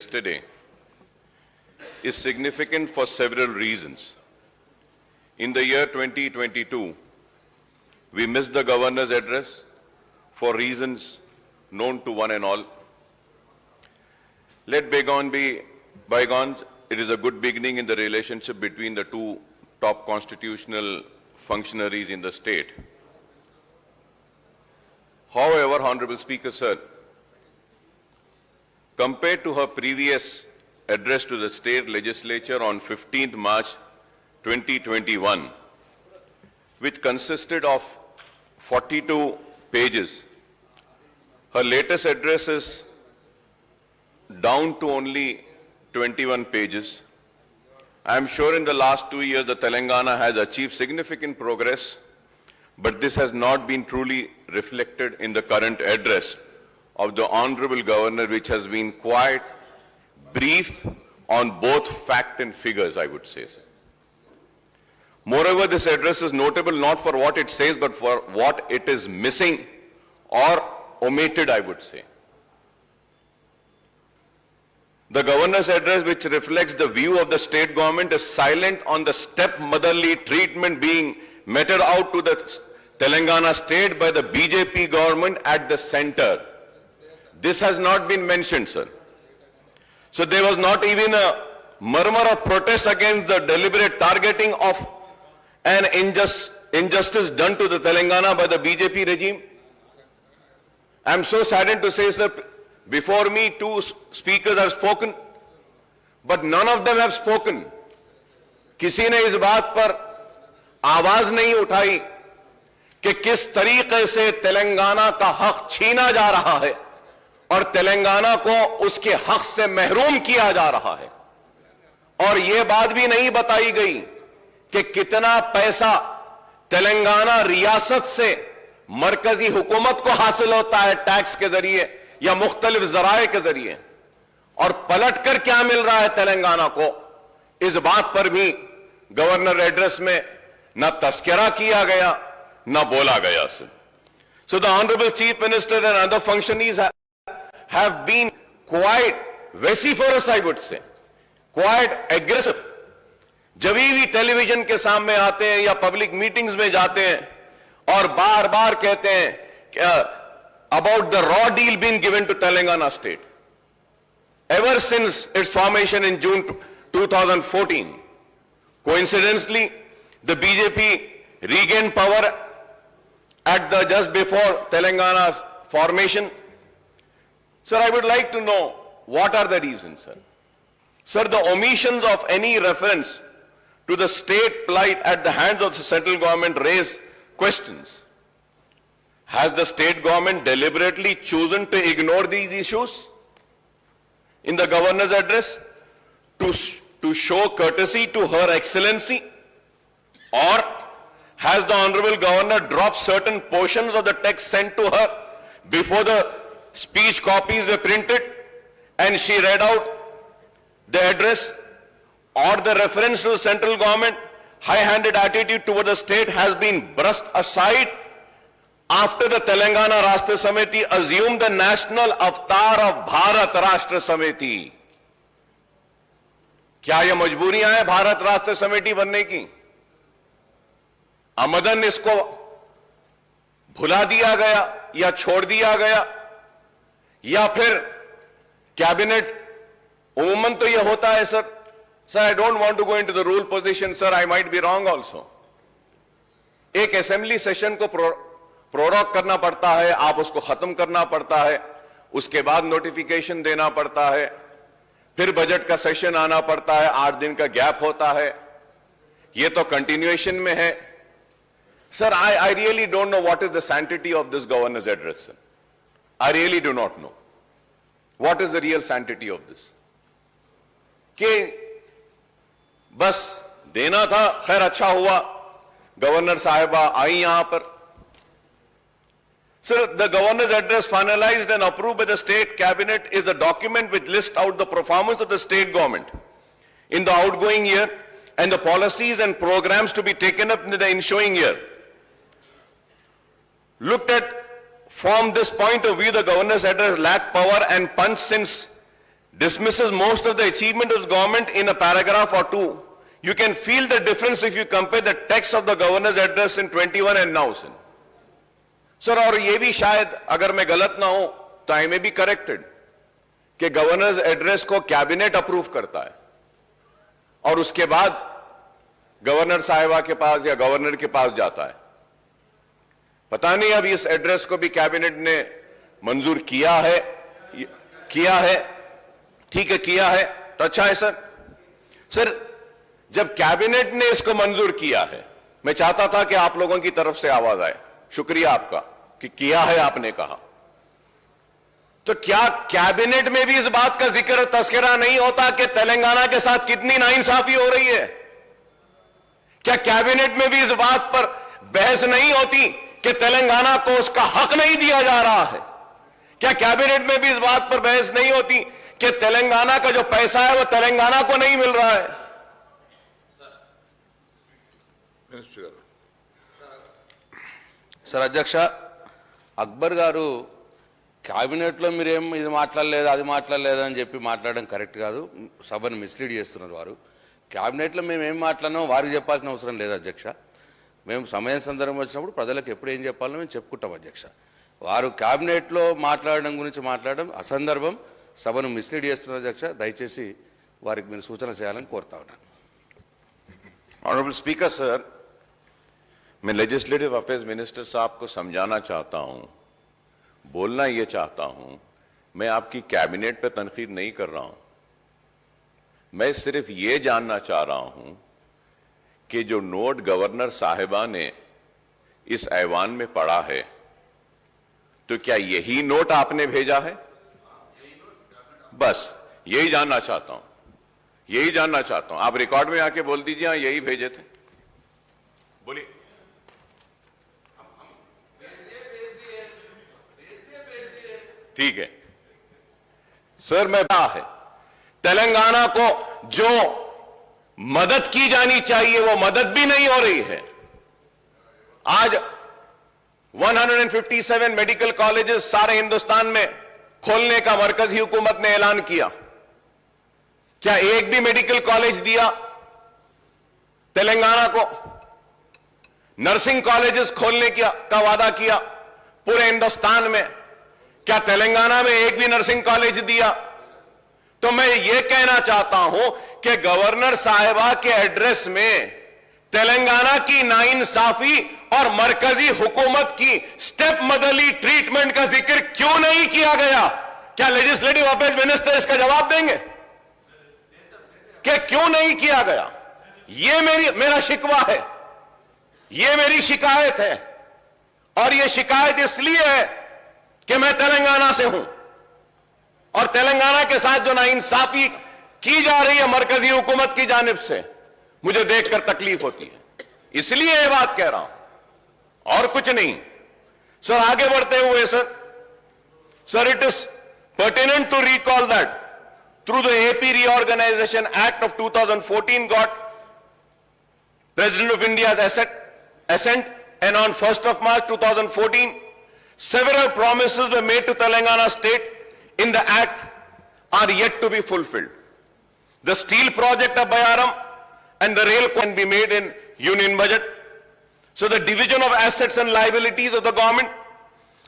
yesterday is significant for several reasons. In the year 2022, we missed the governor's address for reasons known to one and all. Let bygone be bygones. It is a good beginning in the relationship between the two top constitutional functionaries in the state. However, Honorable Speaker, sir, compared to her previous address to the state legislature on 15th March 2021, which consisted of 42 pages, her latest address is down to only 21 pages. I am sure in the last 2 years the Telangana has achieved significant progress, but this has not been truly reflected in the current address of the Honorable Governor, which has been quite brief on both fact and figures, I would say. Moreover, this address is notable not for what it says, but for what it is missing or omitted, I would say. The governor's address, which reflects the view of the state government, is silent on the stepmotherly treatment being meted out to the Telangana state by the BJP government at the center. This has not been mentioned, sir. So there was not even a murmur of protest against the deliberate targeting of an injustice done to the Telangana by the BJP regime. I am so saddened to say, sir, before me two speakers have spoken, but none of them have spoken. किसी ने इस बात पर आवाज नहीं उठाई कि किस तरीके से तेलंगाना का हक छीना जा रहा है और तेलंगाना को उसके हक से महरूम किया जा रहा है। और यह बात भी नहीं बताई गई कि कितना पैसा तेलंगाना रियासत से मरकजी हुकूमत को हासिल होता है टैक्स के जरिए या मुख्तलिफ जराए के जरिए, और पलट कर क्या मिल रहा है तेलंगाना को, इस बात पर भी गवर्नर एड्रेस में न तस्करा किया गया न बोला गया। So the Honorable Chief Minister and other functionaries have been quite vociferous, I would say, quite aggressive. जब भी टेलीविजन के सामने आते हैं या पब्लिक मीटिंग्स में जाते हैं और बार बार कहते हैं about the raw deal being given to Telangana state. Ever since its formation in June 2014, coincidentally, the BJP regained power at the just before Telangana's formation. Sir, I would like to know what are the reasons, sir. Sir, the omissions of any reference to the state plight at the hands of the central government raise questions. Has the state government deliberately chosen to ignore these issues in the governor's address to show courtesy to Her Excellency? Or has the Honorable Governor dropped certain portions of the text sent to her before the speech copies were printed and she read out the address? Or the reference to the central government, high-handed attitude toward the state has been brushed aside after the Telangana Rashtra Samiti assumed the national avatar of Bharat Rashtra Samiti? क्या ये मजबूरियां हैं भारत राष्ट्र समिति बनने की? आमदन इसको भुला दिया गया या छोड़ दिया गया, या फिर कैबिनेट उमूमन तो ये होता है sir. Sir, I don't want to go into the rule position, sir. I might be wrong also. एक असेंबली सेशन को प्रोरोग करना पड़ता है, आप उसको खत्म करना पड़ता है, उसके बाद नोटिफिकेशन देना पड़ता है, फिर बजट का सेशन आना पड़ता है, 8 दिन का गैप होता है, ये तो कंटिन्यूएशन में है. Sir, I really don't know what is the sanctity of this governor's address, sir. I really do not know. What is the real sanctity of this? कि बस देना था, खैर अच्छा हुआ गवर्नर साहिबा आई यहां पर. Sir, the governor's address finalized and approved by the state cabinet is a document which lists out the performance of the state government in the outgoing year and the policies and programs to be taken up in the ensuing year. Looked at from this point of view, the governor's address lacked power and punch since dismisses most of the achievement of the government in a paragraph or two. You can feel the difference if you compare the text of the governor's address in 21 and now, sir. Sir, और ये भी शायद अगर मैं गलत ना हूं तो आई मे बी करेक्टेड कि गवर्नर्स एड्रेस को कैबिनेट अप्रूव करता है और उसके बाद गवर्नर साहिबा के पास या गवर्नर के पास जाता है. पता नहीं अब इस एड्रेस को भी कैबिनेट ने मंजूर किया है. ठीक है, किया है तो अच्छा है सर. सर, जब कैबिनेट ने इसको मंजूर किया है, मैं चाहता था कि आप लोगों की तरफ से आवाज आए. शुक्रिया आपका कि किया है आपने कहा. तो क्या कैबिनेट में भी इस बात का जिक्र तस्करा नहीं होता कि तेलंगाना के साथ कितनी नाइंसाफी हो रही है? क्या कैबिनेट में भी इस बात पर बहस नहीं होती कि तेलंगाना को उसका हक नहीं दिया जा रहा है? क्या कैबिनेट में भी इस बात पर बहस नहीं होती कि तेलंगाना का जो पैसा है वो तेलंगाना को नहीं मिल रहा है? సార్ అధ్యక్ష, అక్బర్ గారు క్యాబినెట్లో మీరేం ఇది మాట్లాడలేదు అది మాట్లాడలేదు అని చెప్పి మాట్లాడడం కరెక్ట్ కాదు. సభను మిస్లీడ్ చేస్తున్నారు వారు. క్యాబినెట్లో మేము ఏం మాట్లాడినామో వారికి చెప్పాల్సిన అవసరం లేదు అధ్యక్ష. మేము సమయం సందర్భం వచ్చినప్పుడు ప్రజలకు ఎప్పుడు ఏం చెప్పాలో మేము చెప్పుకుంటాం అధ్యక్ష. వారు క్యాబినెట్లో మాట్లాడడం గురించి మాట్లాడడం అసందర్భం, సభను మిస్లీడ్ చేస్తున్నారు అధ్యక్ష. దయచేసి వారికి మీరు సూచన చేయాలని కోరుతా ఉన్నాను. ऑनरेबल स्पीकर सर, मैं लेजिस्लेटिव अफेयर्स मिनिस्टर साहब को समझाना चाहता हूं, बोलना यह चाहता हूं, मैं आपकी कैबिनेट पे तनकीद नहीं कर रहा हूं. मैं सिर्फ यह जानना चाह रहा हूं कि जो नोट गवर्नर साहिबा ने इस ऐवान में पढ़ा है, तो क्या यही नोट आपने भेजा है? बस यही जानना चाहता हूं, यही जानना चाहता हूं. आप रिकॉर्ड में आके बोल दीजिए, हाँ यही भेजे थे. बोलिए. ठीक है सर, मैं है तेलंगाना को जो मदद की जानी चाहिए वो मदद भी नहीं हो रही है. आज 157 मेडिकल कॉलेजेस सारे हिंदुस्तान में खोलने का मरकजी हुकूमत ने ऐलान किया. क्या एक भी मेडिकल कॉलेज दिया तेलंगाना को? नर्सिंग कॉलेजेस खोलने का वादा किया पूरे हिंदुस्तान में. क्या तेलंगाना में एक भी नर्सिंग कॉलेज दिया? तो मैं यह कहना चाहता हूं कि गवर्नर साहिबा के एड्रेस में तेलंगाना की नाइंसाफी और मरकजी हुकूमत की स्टेप मदरली ट्रीटमेंट का जिक्र क्यों नहीं किया गया? क्या लेजिस्लेटिव अफेयर्स मिनिस्टर इसका जवाब देंगे कि क्यों नहीं किया गया? यह मेरा शिकवा है, यह मेरी शिकायत है. और यह शिकायत इसलिए है कि मैं तेलंगाना से हूं और तेलंगाना के साथ जो नाइंसाफी की जा रही है मरकजी हुकूमत की जानिब से, मुझे देखकर तकलीफ होती है. इसलिए यह बात कह रहा हूं और कुछ नहीं. सर, आगे बढ़ते हुए sir, it is pertinent to recall that through the AP Reorganization Act of 2014 got President of India's assent, and on 1st of March 2014 several promises were made to Telangana state in the act are yet to be fulfilled. The steel project of Bayaram and the rail can be made in union budget. So the division of assets and liabilities of the government,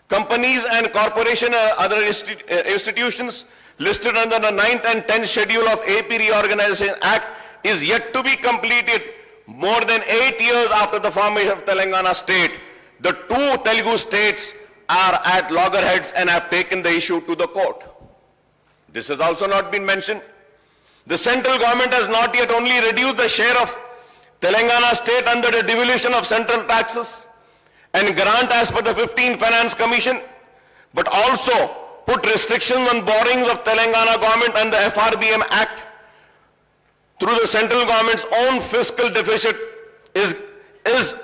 companies and corporation and other institutions listed under the 9th and 10th schedule of AP Reorganization Act is yet to be completed more than 8 years after the formation of Telangana state. The two Telugu states are at loggerheads and have taken the issue to the court. This has also not been mentioned. The central government has not yet only reduced the share of Telangana state under the devolution of central taxes and grant as per the 15th Finance Commission, but also put restrictions on borrowings of Telangana government under the FRBM Act. Through the central government's own fiscal deficit is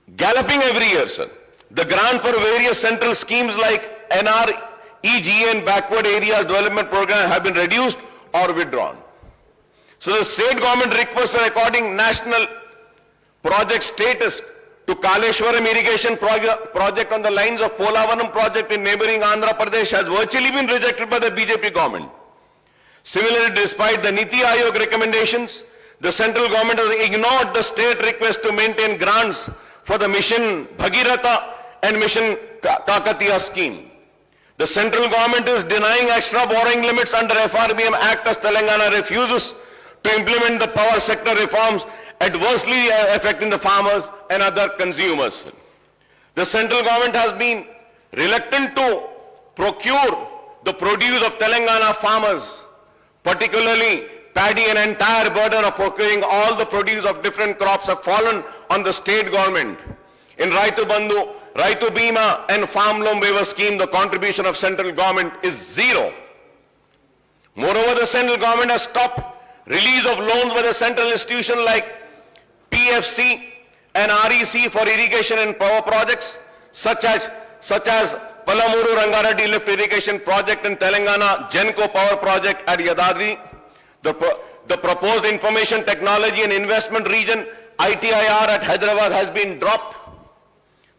galloping every year, sir. The grant for various central schemes like NREGA and Backward Areas Development Program have been reduced or withdrawn. So the state government request for according national project status to Kaleshwaram irrigation project on the lines of Polavanam project in neighboring Andhra Pradesh has virtually been rejected by the BJP government. Similarly, despite the Niti Aayog recommendations, the central government has ignored the state request to maintain grants for the Mission Bhagiratha and Mission Kakatiya scheme. The central government is denying extra borrowing limits under FRBM Act as Telangana refuses to implement the power sector reforms adversely affecting the farmers and other consumers. The central government has been reluctant to procure the produce of Telangana farmers, particularly paddy. An entire burden of procuring all the produce of different crops have fallen on the state government. In Raitu Bandhu, Raitu Bima and Farm Loan Waiver Scheme, the contribution of central government is zero. Moreover, the central government has stopped release of loans by the central institution like PFC and REC for irrigation and power projects such as Palamuru Rangareddy Lift Irrigation Project in Telangana, Genco Power Project at Yadadri. The proposed Information Technology and Investment Region, ITIR at Hyderabad, has been dropped.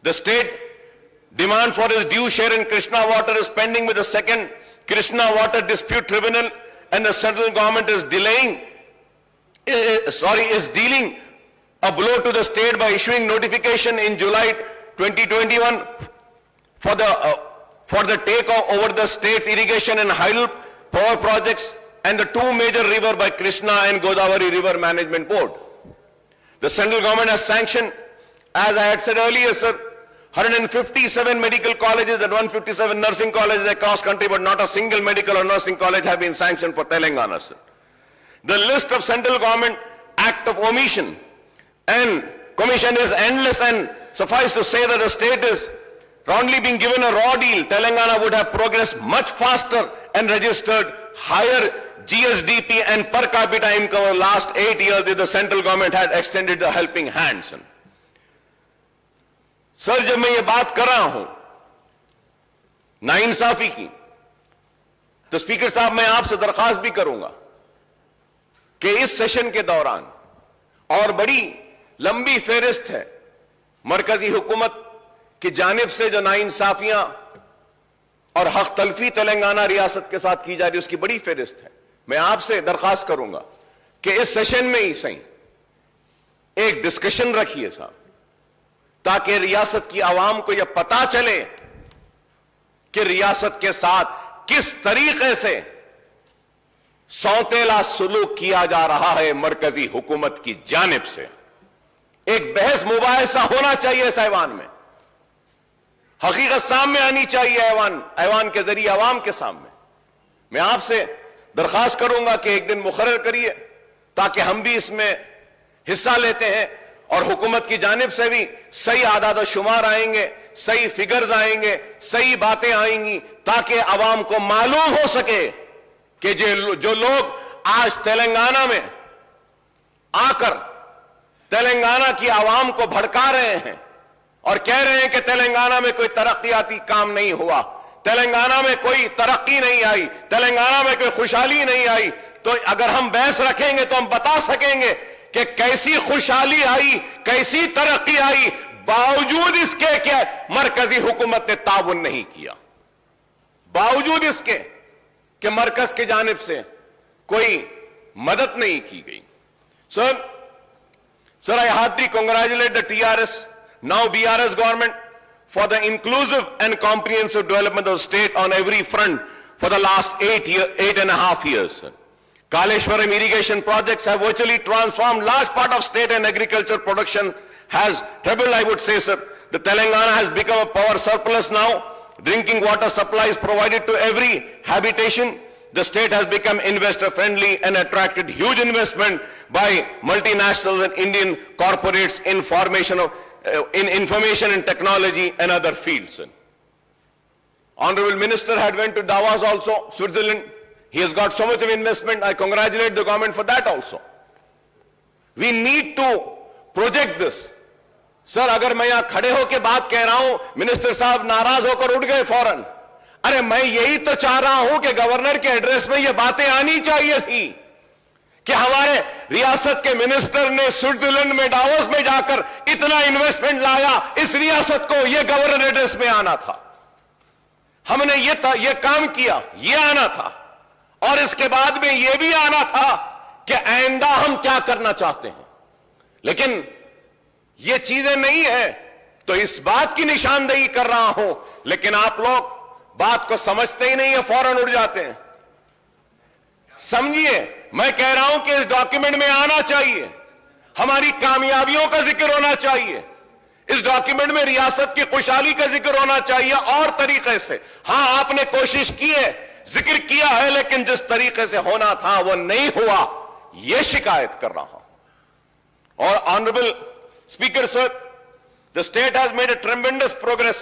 The state demand for its due share in Krishna water is pending with the second Krishna Water Dispute Tribunal, and the central government is dealing a blow to the state by issuing notification in July 2021 for the takeover over the state irrigation and hydel power projects and the two major rivers by Krishna and Godavari River Management Board. The central government has sanctioned, as I had said earlier, sir, 157 medical colleges and 157 nursing colleges across country, but not a single medical or nursing college have been sanctioned for Telangana, sir. The list of central government act of omission and commission is endless, and suffice to say that the state is roundly being given a raw deal. Telangana would have progressed much faster and registered higher GSDP and per capita income over the last 8 years if the central government had extended the helping hands. Sir, जब मैं ये बात कर रहा हूं नाइंसाफी की, तो स्पीकर साहब मैं आपसे दरखास्त भी करूंगा कि इस सेशन के दौरान, और बड़ी लंबी फेहरिस्त है मरकजी हुकूमत की जानिब से जो नाइंसाफियां और हक तलफी तेलंगाना रियासत के साथ की जा रही है, उसकी बड़ी फेहरिस्त है. मैं आपसे दरखास्त करूंगा कि इस सेशन में ही सही एक डिस्कशन रखिए साहब, ताकि रियासत की आवाम को यह पता चले कि रियासत के साथ किस तरीके से सौतेला सुलूक किया जा रहा है मरकजी हुकूमत की जानिब से. एक बहस मुबाहिसा होना चाहिए इस ऐवान में, हकीकत सामने आनी चाहिए ऐवान के जरिए आवाम के सामने. मैं आपसे दरखास्त करूंगा कि एक दिन मुकर्रर करिए ताकि हम भी इसमें हिस्सा लेते हैं और हुकूमत की जानिब से भी सही आदाद शुमार आएंगे, सही फिगर्स आएंगे, सही बातें आएंगी, ताकि आवाम को मालूम हो सके कि जो लोग आज तेलंगाना में आकर तेलंगाना की आवाम को भड़का रहे हैं और कह रहे हैं कि तेलंगाना में कोई तरक्याती काम नहीं हुआ, तेलंगाना में कोई तरक्की नहीं आई, तेलंगाना में कोई खुशहाली नहीं आई, तो अगर हम बहस रखेंगे तो हम बता सकेंगे कि कैसी खुशहाली आई, कैसी तरक्की आई, बावजूद इसके कि मरकजी हुकूमत ने ताउन नहीं किया, बावजूद इसके कि मरकज की जानिब से कोई मदद नहीं की गई. Sir, I heartily congratulate the TRS, now BRS government, for the inclusive and comprehensive development of the state on every front for the last 8.5 years. Kaleshwaram irrigation projects have virtually transformed large part of state and agriculture production has trebled, I would say, sir. The Telangana has become a power surplus now. Drinking water supply is provided to every habitation. The state has become investor friendly and attracted huge investment by multinationals and Indian corporates in information and technology and other fields. Honorable Minister had went to Davos also, Switzerland. He has got so much of investment. I congratulate the government for that also. We need to project this. Sir, अगर मैं यहां खड़े होकर बात कह रहा हूं, minister साहब नाराज होकर उठ गए फौरन. अरे मैं यही तो चाह रहा हूं कि गवर्नर के एड्रेस में ये बातें आनी चाहिए थी कि हमारे रियासत के मिनिस्टर ने स्विट्जरलैंड में डावोस में जाकर इतना इन्वेस्टमेंट लाया, इस रियासत को ये गवर्नर एड्रेस में आना था. हमने ये काम किया, ये आना था. اور اس کے بعد میں یہ بھی آنا تھا کہ آئندہ ہم کیا کرنا چاہتے ہیں. لیکن یہ چیزیں نہیں ہیں تو اس بات کی نشاندہی کر رہا ہوں, لیکن آپ لوگ بات کو سمجھتے ہی نہیں ہے, فوراً اڑ جاتے ہیں. سمجھیے, میں کہہ رہا ہوں کہ اس ڈاکیومنٹ میں آنا چاہیے, ہماری کامیابیوں کا ذکر ہونا چاہیے, اس ڈاکیومنٹ میں ریاست کی خوشحالی کا ذکر ہونا چاہیے اور طریقے سے. ہاں آپ نے کوشش کی ہے, ذکر کیا ہے, لیکن جس طریقے سے ہونا تھا وہ نہیں ہوا, یہ شکایت کر رہا ہوں. اور honourable speaker sir, the state has made a tremendous progress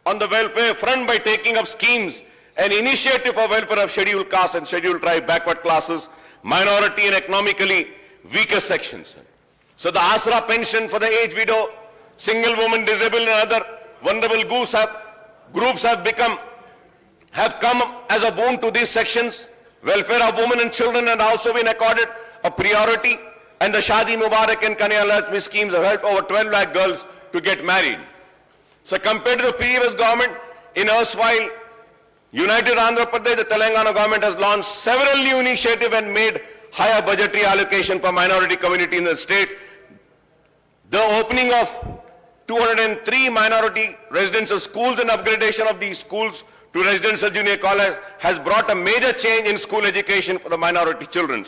on the welfare front by taking up schemes and initiative for welfare of scheduled caste and scheduled tribe, backward classes, minority and economically weaker sections. So the Asra pension for the aged widow, single woman, disabled and other vulnerable groups have come as a boon to these sections. Welfare of women and children has also been accorded a priority, and the Shadi Mubarak and Kanya Lakshmi schemes have helped over 12 lakh girls to get married. So compared to the previous government, in erstwhile United Andhra Pradesh, the Telangana government has launched several new initiatives and made higher budgetary allocation for minority community in the state. The opening of 203 minority residential schools and upgradation of these schools to residential junior college has brought a major change in school education for the minority children.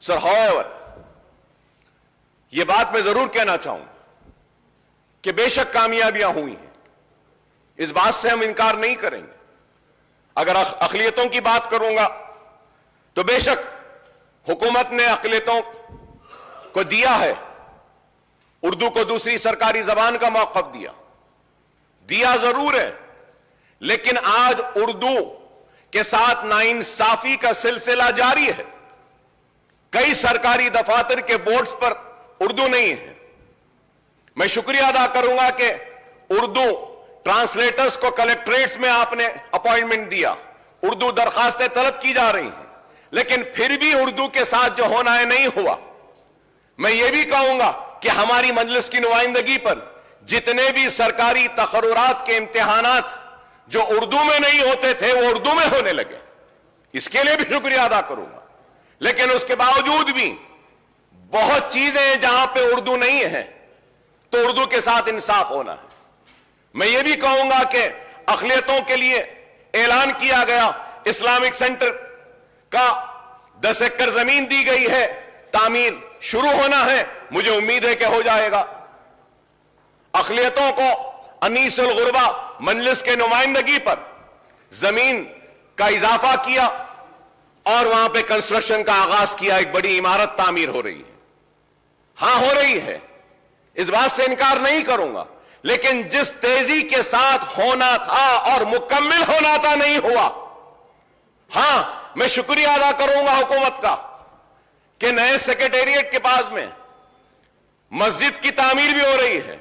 Sir, however, یہ بات میں ضرور کہنا چاہوں کہ بے شک کامیابیاں ہوئی ہیں, اس بات سے ہم انکار نہیں کریں گے. اگر اقلیتوں کی بات کروں گا تو بے شک حکومت نے اقلیتوں کو دیا ہے, اردو کو دوسری سرکاری زبان کا موقف دیا ضرور ہے, لیکن آج اردو کے ساتھ ناانصافی کا سلسلہ جاری ہے. کئی سرکاری دفاتر کے بورڈز پر اردو نہیں ہے. میں شکریہ ادا کروں گا کہ اردو ٹرانسلیٹرز کو کلیکٹریٹس میں آپ نے اپوائنٹمنٹ دیا, اردو درخواستیں طلب کی جا رہی ہیں, لیکن پھر بھی اردو کے ساتھ جو ہونا ہے نہیں ہوا. میں یہ بھی کہوں گا کہ ہماری مجلس کی نمائندگی پر جتنے بھی سرکاری تقررات کے امتحانات جو اردو میں نہیں ہوتے تھے وہ اردو میں ہونے لگے, اس کے لیے بھی شکریہ ادا کروں گا. لیکن اس کے باوجود بھی بہت چیزیں ہیں جہاں پہ اردو نہیں ہے, تو اردو کے ساتھ انصاف ہونا ہے. میں یہ بھی کہوں گا کہ اقلیتوں کے لیے اعلان کیا گیا اسلامک سینٹر کا 10 ایکڑ زمین دی گئی ہے, تعمیر شروع ہونا ہے, مجھے امید ہے کہ ہو جائے گا. اقلیتوں کو انیس الغربہ مجلس کے نمائندگی پر زمین کا اضافہ کیا اور وہاں پہ کنسٹرکشن کا آغاز کیا, ایک بڑی عمارت تعمیر ہو رہی ہے. ہاں ہو رہی ہے, اس بات سے انکار نہیں کروں گا, لیکن جس تیزی کے ساتھ ہونا تھا اور مکمل ہونا تھا نہیں ہوا. ہاں میں شکریہ ادا کروں گا حکومت کا کہ نئے سیکریٹریٹ کے پاس میں مسجد کی تعمیر بھی ہو رہی ہے.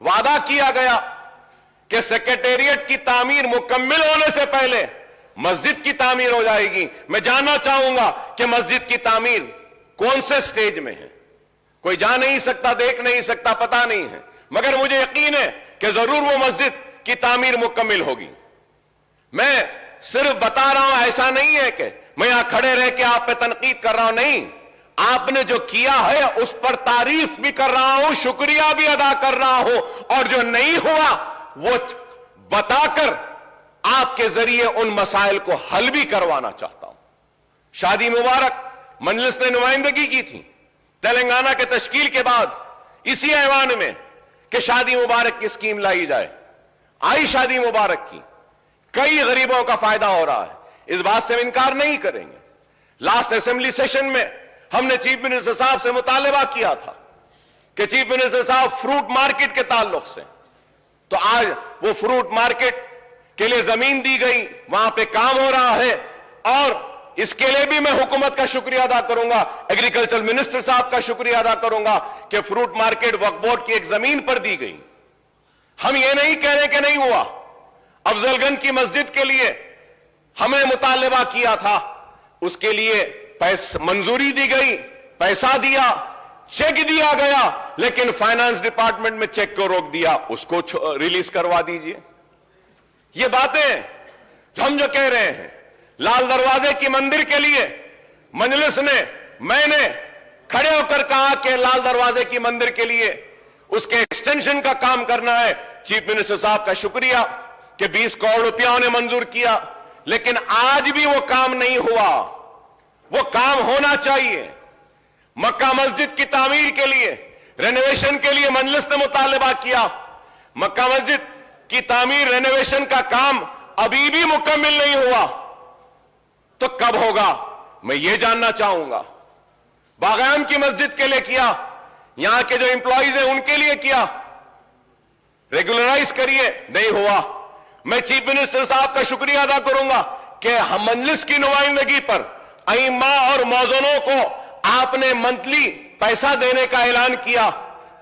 وعدہ کیا گیا کہ سیکریٹریٹ کی تعمیر مکمل ہونے سے پہلے مسجد کی تعمیر ہو جائے گی. میں جاننا چاہوں گا کہ مسجد کی تعمیر کون سے سٹیج میں ہے. کوئی جا نہیں سکتا, دیکھ نہیں سکتا, پتا نہیں ہے, مگر مجھے یقین ہے کہ ضرور وہ مسجد کی تعمیر مکمل ہوگی. میں صرف بتا رہا ہوں, ایسا نہیں ہے کہ میں یہاں کھڑے رہ کے آپ پہ تنقید کر رہا ہوں, نہیں, آپ نے جو کیا ہے اس پر تعریف بھی کر رہا ہوں, شکریہ بھی ادا کر رہا ہوں, اور جو نہیں ہوا وہ بتا کر آپ کے ذریعے ان مسائل کو حل بھی کروانا چاہتا ہوں. شادی مبارک مجلس نے نمائندگی کی تھی تلنگانہ کے تشکیل کے بعد اسی ایوان میں کہ شادی مبارک کی اسکیم لائی جائے. آئی شادی مبارک کی, کئی غریبوں کا فائدہ ہو رہا ہے, اس بات سے ہم انکار نہیں کریں گے. لاسٹ اسمبلی سیشن میں ہم نے چیف منسٹر صاحب سے مطالبہ کیا تھا کہ چیف منسٹر صاحب فروٹ مارکیٹ کے تعلق سے, تو آج وہ فروٹ مارکیٹ کے لیے زمین دی گئی, وہاں پہ کام ہو رہا ہے, اور اس کے لیے بھی میں حکومت کا شکریہ ادا کروں گا, ایگریکلچر منسٹر صاحب کا شکریہ ادا کروں گا کہ فروٹ مارکیٹ وقف بورڈ کی ایک زمین پر دی گئی. ہم یہ نہیں کہہ رہے کہ نہیں ہوا. افضل گنج کی مسجد کے لیے ہم نے مطالبہ کیا تھا, اس کے لیے منظوری دی گئی, پیسہ دیا, چیک دیا گیا, لیکن فائنانس ڈپارٹمنٹ میں چیک کو روک دیا, اس کو ریلیز کروا دیجئے. یہ باتیں ہم جو کہہ رہے ہیں, लाल दरवाजे की मंदिर के लिए मजलिस ने, मैंने खड़े होकर कहा कि लाल दरवाजे की मंदिर के लिए उसके एक्सटेंशन का काम करना है। चीफ मिनिस्टर साहब का शुक्रिया कि 20 करोड़ रुपया उन्हें मंजूर किया, लेकिन आज भी वो काम नहीं हुआ। वो काम होना चाहिए। मक्का मस्जिद की तामीर के लिए, रेनोवेशन के लिए मजलिस ने मुतालबा किया। मक्का मस्जिद की तामीर, रेनोवेशन का काम अभी भी मुकम्मल नहीं हुआ, तो कब होगा मैं ये जानना चाहूंगा। बागान की मस्जिद के लिए किया, यहां के जो एम्प्लॉइज हैं उनके लिए किया, रेगुलराइज करिए, नहीं हुआ। मैं चीफ मिनिस्टर साहब का शुक्रिया अदा करूंगा कि हम मजलिस की नुमाइंदगी पर अइम्मा और मौज़नों को आपने मंथली पैसा देने का ऐलान किया,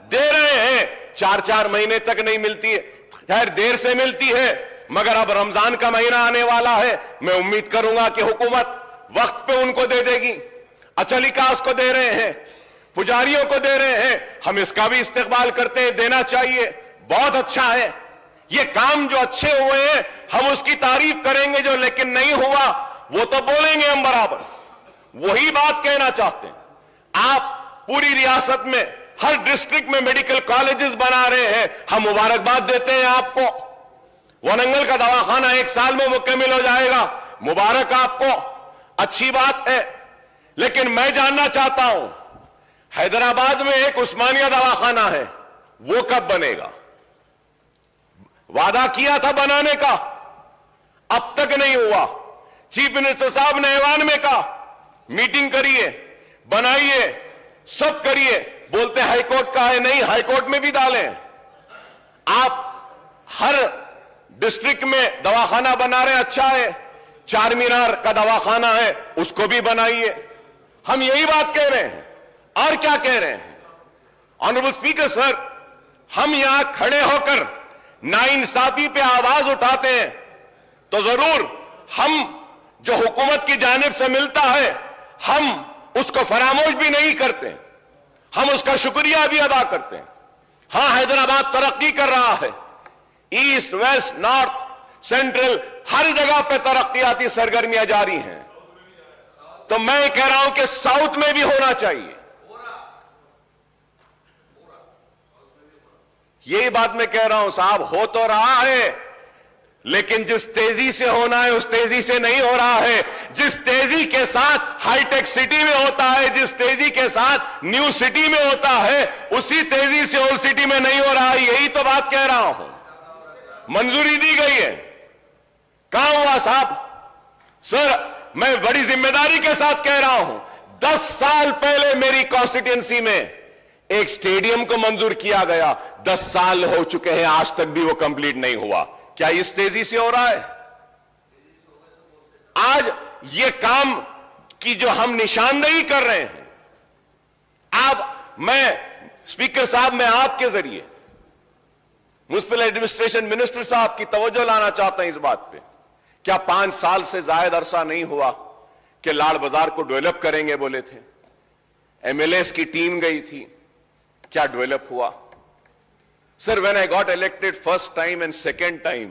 दे रहे हैं। 4-4 महीने तक नहीं मिलती है, खैर देर से मिलती है, मगर अब रमजान का महीना आने वाला है, मैं उम्मीद करूंगा कि हुकूमत वक्त पे उनको दे देगी। अचलिकास को दे रहे हैं, पुजारियों को दे रहे हैं, हम इसका भी इस्तेकबाल करते हैं, देना चाहिए, बहुत अच्छा है। ये काम जो अच्छे हुए हैं हम उसकी तारीफ करेंगे, जो लेकिन नहीं हुआ वो तो बोलेंगे हम बराबर। वही बात कहना चाहते हैं। आप पूरी रियासत में हर डिस्ट्रिक्ट में मेडिकल कॉलेजेस बना रहे हैं, हम मुबारकबाद देते हैं आपको। वनंगल का दवाखाना 1 साल में मुकम्मल हो जाएगा, मुबारक आपको, अच्छी बात है। लेकिन मैं जानना चाहता हूं, हैदराबाद में एक उस्मानिया दवाखाना है, वो कब बनेगा? वादा किया था बनाने का, अब तक नहीं हुआ। चीफ मिनिस्टर साहब ने ऐवान में कहा मीटिंग करिए, बनाइए, सब करिए, बोलते हाईकोर्ट का है, नहीं हाईकोर्ट में भी डालें। आप हर डिस्ट्रिक्ट में दवाखाना बना रहे, अच्छा है। चार मीनार का दवाखाना है, उसको भी बनाइए। हम यही बात कह रहे हैं, और क्या कह रहे हैं? ऑनरेबल स्पीकर सर, हम यहां खड़े होकर नाइंसाफी पे आवाज उठाते हैं तो जरूर हम जो हुकूमत की जानिब से मिलता है हम उसको फरामोश भी नहीं करते, हम उसका शुक्रिया भी अदा करते हैं। हां, हैदराबाद तरक्की कर रहा है, ईस्ट, वेस्ट, नॉर्थ, सेंट्रल, हर जगह पे तरक्कियाती सरगर्मियां जारी हैं। तो मैं कह रहा हूं कि साउथ में भी होना चाहिए। यही बात मैं कह रहा हूं साहब, हो तो रहा है, लेकिन जिस तेजी से होना है उस तेजी से नहीं हो रहा है। जिस तेजी के साथ हाईटेक सिटी में होता है, जिस तेजी के साथ न्यू सिटी में होता है, उसी तेजी से ओल्ड सिटी में नहीं हो रहा है। यही तो बात कह रहा हूं। मंजूरी दी गई है, कहां हुआ साहब? सर, मैं बड़ी जिम्मेदारी के साथ कह रहा हूं, 10 साल पहले मेरी कॉन्स्टिट्यूंसी में एक स्टेडियम को मंजूर किया गया, 10 साल हो चुके हैं, आज तक भी वो कंप्लीट नहीं हुआ। क्या इस तेजी से हो रहा है? आज ये काम की जो हम निशानदेही कर रहे हैं, मैं स्पीकर साहब, मैं आपके जरिए म्युनिसिपल एडमिनिस्ट्रेशन मिनिस्टर साहब की तवज्जो लाना चाहता हूं इस बात पे। क्या 5 साल से जायद अरसा नहीं हुआ कि लाल बाजार को डेवलप करेंगे बोले थे, एमएलएस की टीम गई थी, क्या डेवलप हुआ? Sir, when I got elected first time and second time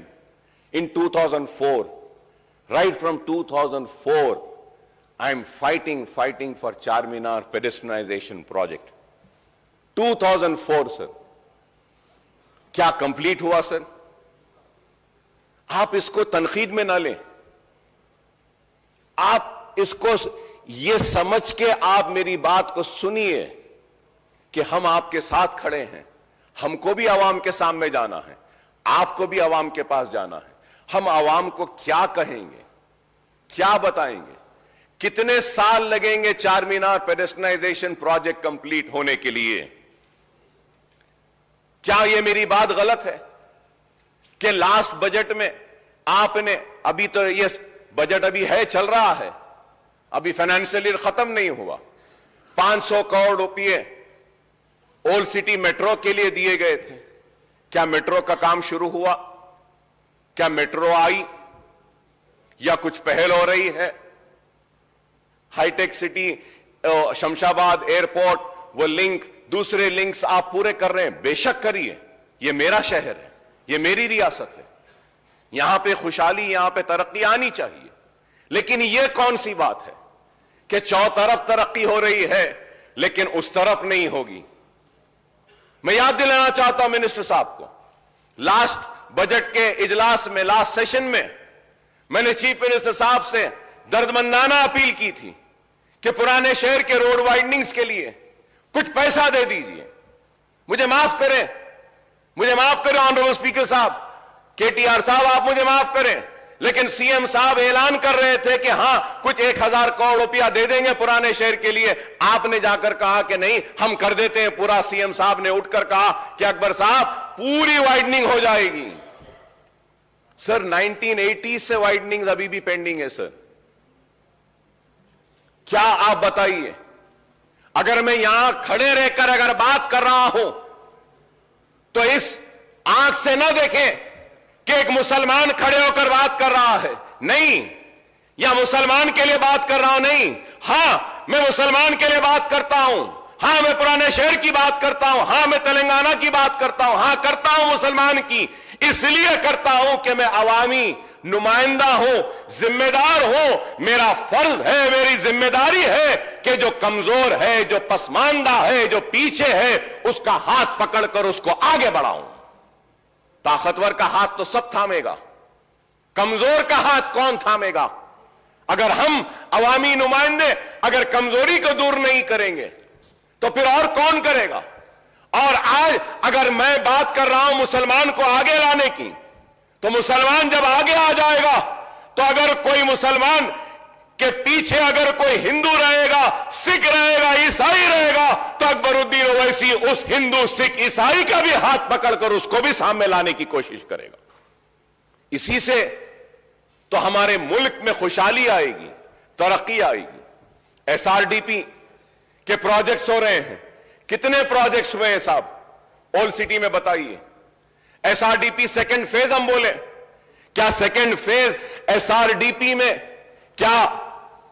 in 2004, right from 2004, I'm fighting for Charminar pedestrianization project. 2004, sir. क्या कंप्लीट हुआ सर? आप इसको तनकीद में ना लें, आप इसको ये समझ के आप मेरी बात को सुनिए कि हम आपके साथ खड़े हैं। हमको भी आवाम के सामने जाना है, आपको भी आवाम के पास जाना है। हम आवाम को क्या कहेंगे, क्या बताएंगे? कितने साल लगेंगे चार मीनार पेडेस्ट्रियनाइजेशन प्रोजेक्ट कंप्लीट होने के लिए? क्या यह मेरी बात गलत है कि लास्ट बजट में आपने, अभी तो ये बजट अभी है, चल रहा है, अभी फाइनेंशियल ईयर खत्म नहीं हुआ, 500 करोड़ रुपए ओल्ड सिटी मेट्रो के लिए दिए गए थे। क्या मेट्रो का काम शुरू हुआ? क्या मेट्रो आई या कुछ पहल हो रही है? हाईटेक सिटी, शमशाबाद एयरपोर्ट, वो लिंक, दूसरे लिंक्स आप पूरे कर रहे हैं, बेशक करिए। ये मेरा शहर है, ये मेरी रियासत है, यहां पे खुशहाली, यहां पे तरक्की आनी चाहिए। لیکن یہ کون سی بات ہے کہ چوطرف ترقی ہو رہی ہے لیکن اس طرف نہیں ہوگی. میں یاد دلانا چاہتا ہوں منسٹر صاحب کو, لاسٹ بجٹ کے اجلاس میں, لاسٹ سیشن میں نے چیف منسٹر صاحب سے دردمندانہ اپیل کی تھی کہ پرانے شہر کے روڈ وائڈنگز کے لیے کچھ پیسہ دے دیجئے. مجھے معاف کریں آنریبل اسپیکر صاحب, کے ٹی آر صاحب آپ مجھے معاف کریں, لیکن سی ایم صاحب اعلان کر رہے تھے کہ ہاں کچھ 1000 کروڑ روپیہ دے دیں گے پرانے شہر کے لیے. آپ نے جا کر کہا کہ نہیں ہم کر دیتے ہیں پورا. سی ایم صاحب نے اٹھ کر کہا کہ اکبر صاحب پوری وائڈنگ ہو جائے گی. سر 1980 سے وائڈنگ ابھی بھی پینڈنگ ہے سر. کیا آپ بتائیے, اگر میں یہاں کھڑے رہ کر اگر بات کر رہا ہوں تو اس آنکھ سے نہ دیکھیں کہ ایک مسلمان کھڑے ہو کر بات کر رہا ہے, نہیں, یا مسلمان کے لیے بات کر رہا ہوں, نہیں. ہاں میں مسلمان کے لیے بات کرتا ہوں, ہاں میں پرانے شہر کی بات کرتا ہوں, ہاں میں تلنگانہ کی بات کرتا ہوں, ہاں کرتا ہوں مسلمان کی, اس لیے کرتا ہوں کہ میں عوامی نمائندہ ہوں, ذمہ دار ہوں. میرا فرض ہے, میری ذمہ داری ہے کہ جو کمزور ہے, جو پسماندہ ہے, جو پیچھے ہے, اس کا ہاتھ پکڑ کر اس کو آگے بڑھاؤں. طاقتور کا ہاتھ تو سب تھامے گا, کمزور کا ہاتھ کون تھامے گا؟ اگر ہم عوامی نمائندے اگر کمزوری کو دور نہیں کریں گے تو پھر اور کون کرے گا؟ اور آج اگر میں بات کر رہا ہوں مسلمان کو آگے لانے کی, تو مسلمان جب آگے آ جائے گا تو اگر کوئی مسلمان کے پیچھے اگر کوئی ہندو رہے گا, سکھ رہے گا, عیسائی رہے گا, تو اکبر الدین اویسی اس ہندو, سکھ, عیسائی کا بھی ہاتھ پکڑ کر اس کو بھی سامنے لانے کی کوشش کرے گا. اسی سے تو ہمارے ملک میں خوشحالی آئے گی, ترقی آئے گی. ایس آر ڈی پی کے پروجیکٹس ہو رہے ہیں. کتنے پروجیکٹس ہوئے ہیں صاحب اولڈ سٹی میں بتائیے؟ S R D P second phase ہم بولے, کیا second phase S R D P میں کیا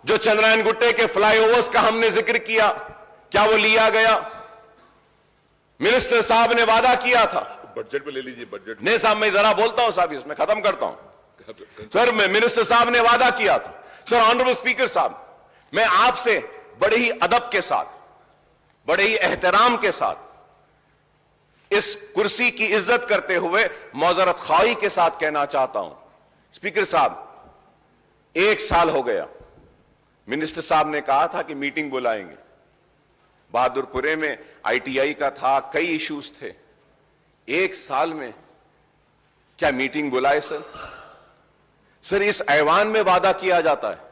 جو چندرائن گٹے کے فلائی اوورز کا ہم نے ذکر کیا, کیا وہ لیا گیا؟ منسٹر صاحب نے وعدہ کیا تھا. بجٹ پہ لے لیجئے بجٹ. نہیں صاحب میں ذرا بولتا ہوں صاحب, اس میں ختم کرتا ہوں. سر منسٹر صاحب نے وعدہ کیا تھا. سر آنریبل اسپیکر صاحب, میں آپ سے بڑے ہی ادب کے ساتھ, بڑے ہی احترام کے ساتھ, اس کرسی کی عزت کرتے ہوئے معذرت خواہی کے ساتھ کہنا چاہتا ہوں, اسپیکر صاحب 1 سال ہو گیا. منسٹر صاحب نے کہا تھا کہ میٹنگ بلائیں گے. بہادر پورے میں آئی ٹی آئی کا تھا, کئی ایشوز تھے. 1 سال میں کیا میٹنگ بلائے سر؟ اس ایوان میں وعدہ کیا جاتا ہے,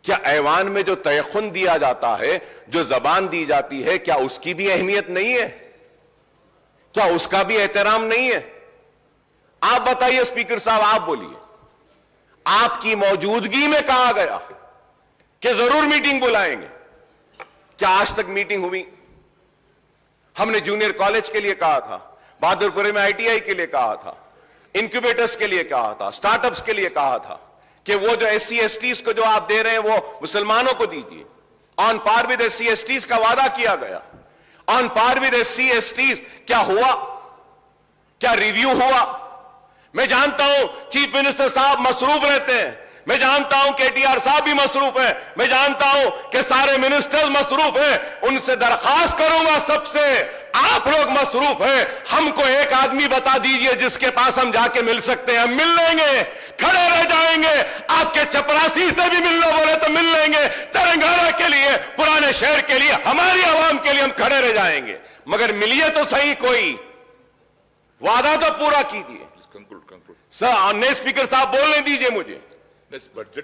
کیا ایوان میں جو تیقن دیا جاتا ہے, جو زبان دی جاتی ہے, کیا اس کی بھی اہمیت نہیں ہے؟ کیا اس کا بھی احترام نہیں ہے؟ آپ بتائیے اسپیکر صاحب, آپ بولیے. آپ کی موجودگی میں کہا گیا کہ ضرور میٹنگ بلائیں گے. کیا آج تک میٹنگ ہوئی؟ ہم نے جونیئر کالج کے لیے کہا تھا, بہادر پورے میں آئی ٹی آئی کے لیے کہا تھا, انکیوبیٹرز کے لیے کہا تھا, سٹارٹ اپس کے لیے کہا تھا کہ وہ جو ایس سی ایس ٹیز کو جو آپ دے رہے ہیں وہ مسلمانوں کو دیجیے. On par with S C S Ts کا وعدہ کیا گیا. On par with S C S Ts کیا ہوا؟ کیا ریویو ہوا؟ میں جانتا ہوں چیف منسٹر صاحب مصروف رہتے ہیں, میں جانتا ہوں کے ٹی آر صاحب بھی مصروف ہیں, میں جانتا ہوں کہ سارے منسٹرز مصروف ہیں. ان سے درخواست کروں گا سب سے, آپ لوگ مصروف ہیں, ہم کو ایک آدمی بتا دیجئے جس کے پاس ہم جا کے مل سکتے ہیں. ہم مل لیں گے, کھڑے رہ جائیں گے. آپ کے چپراسی سے بھی ملنا بولے تو مل لیں گے. تلنگانہ کے لیے, پرانے شہر کے لیے, ہماری عوام کے لیے ہم کھڑے رہ جائیں گے. مگر ملیے تو صحیح, کوئی وعدہ تو پورا کیجیے. سر نئے اسپیکر صاحب بولنے دیجئے مجھے.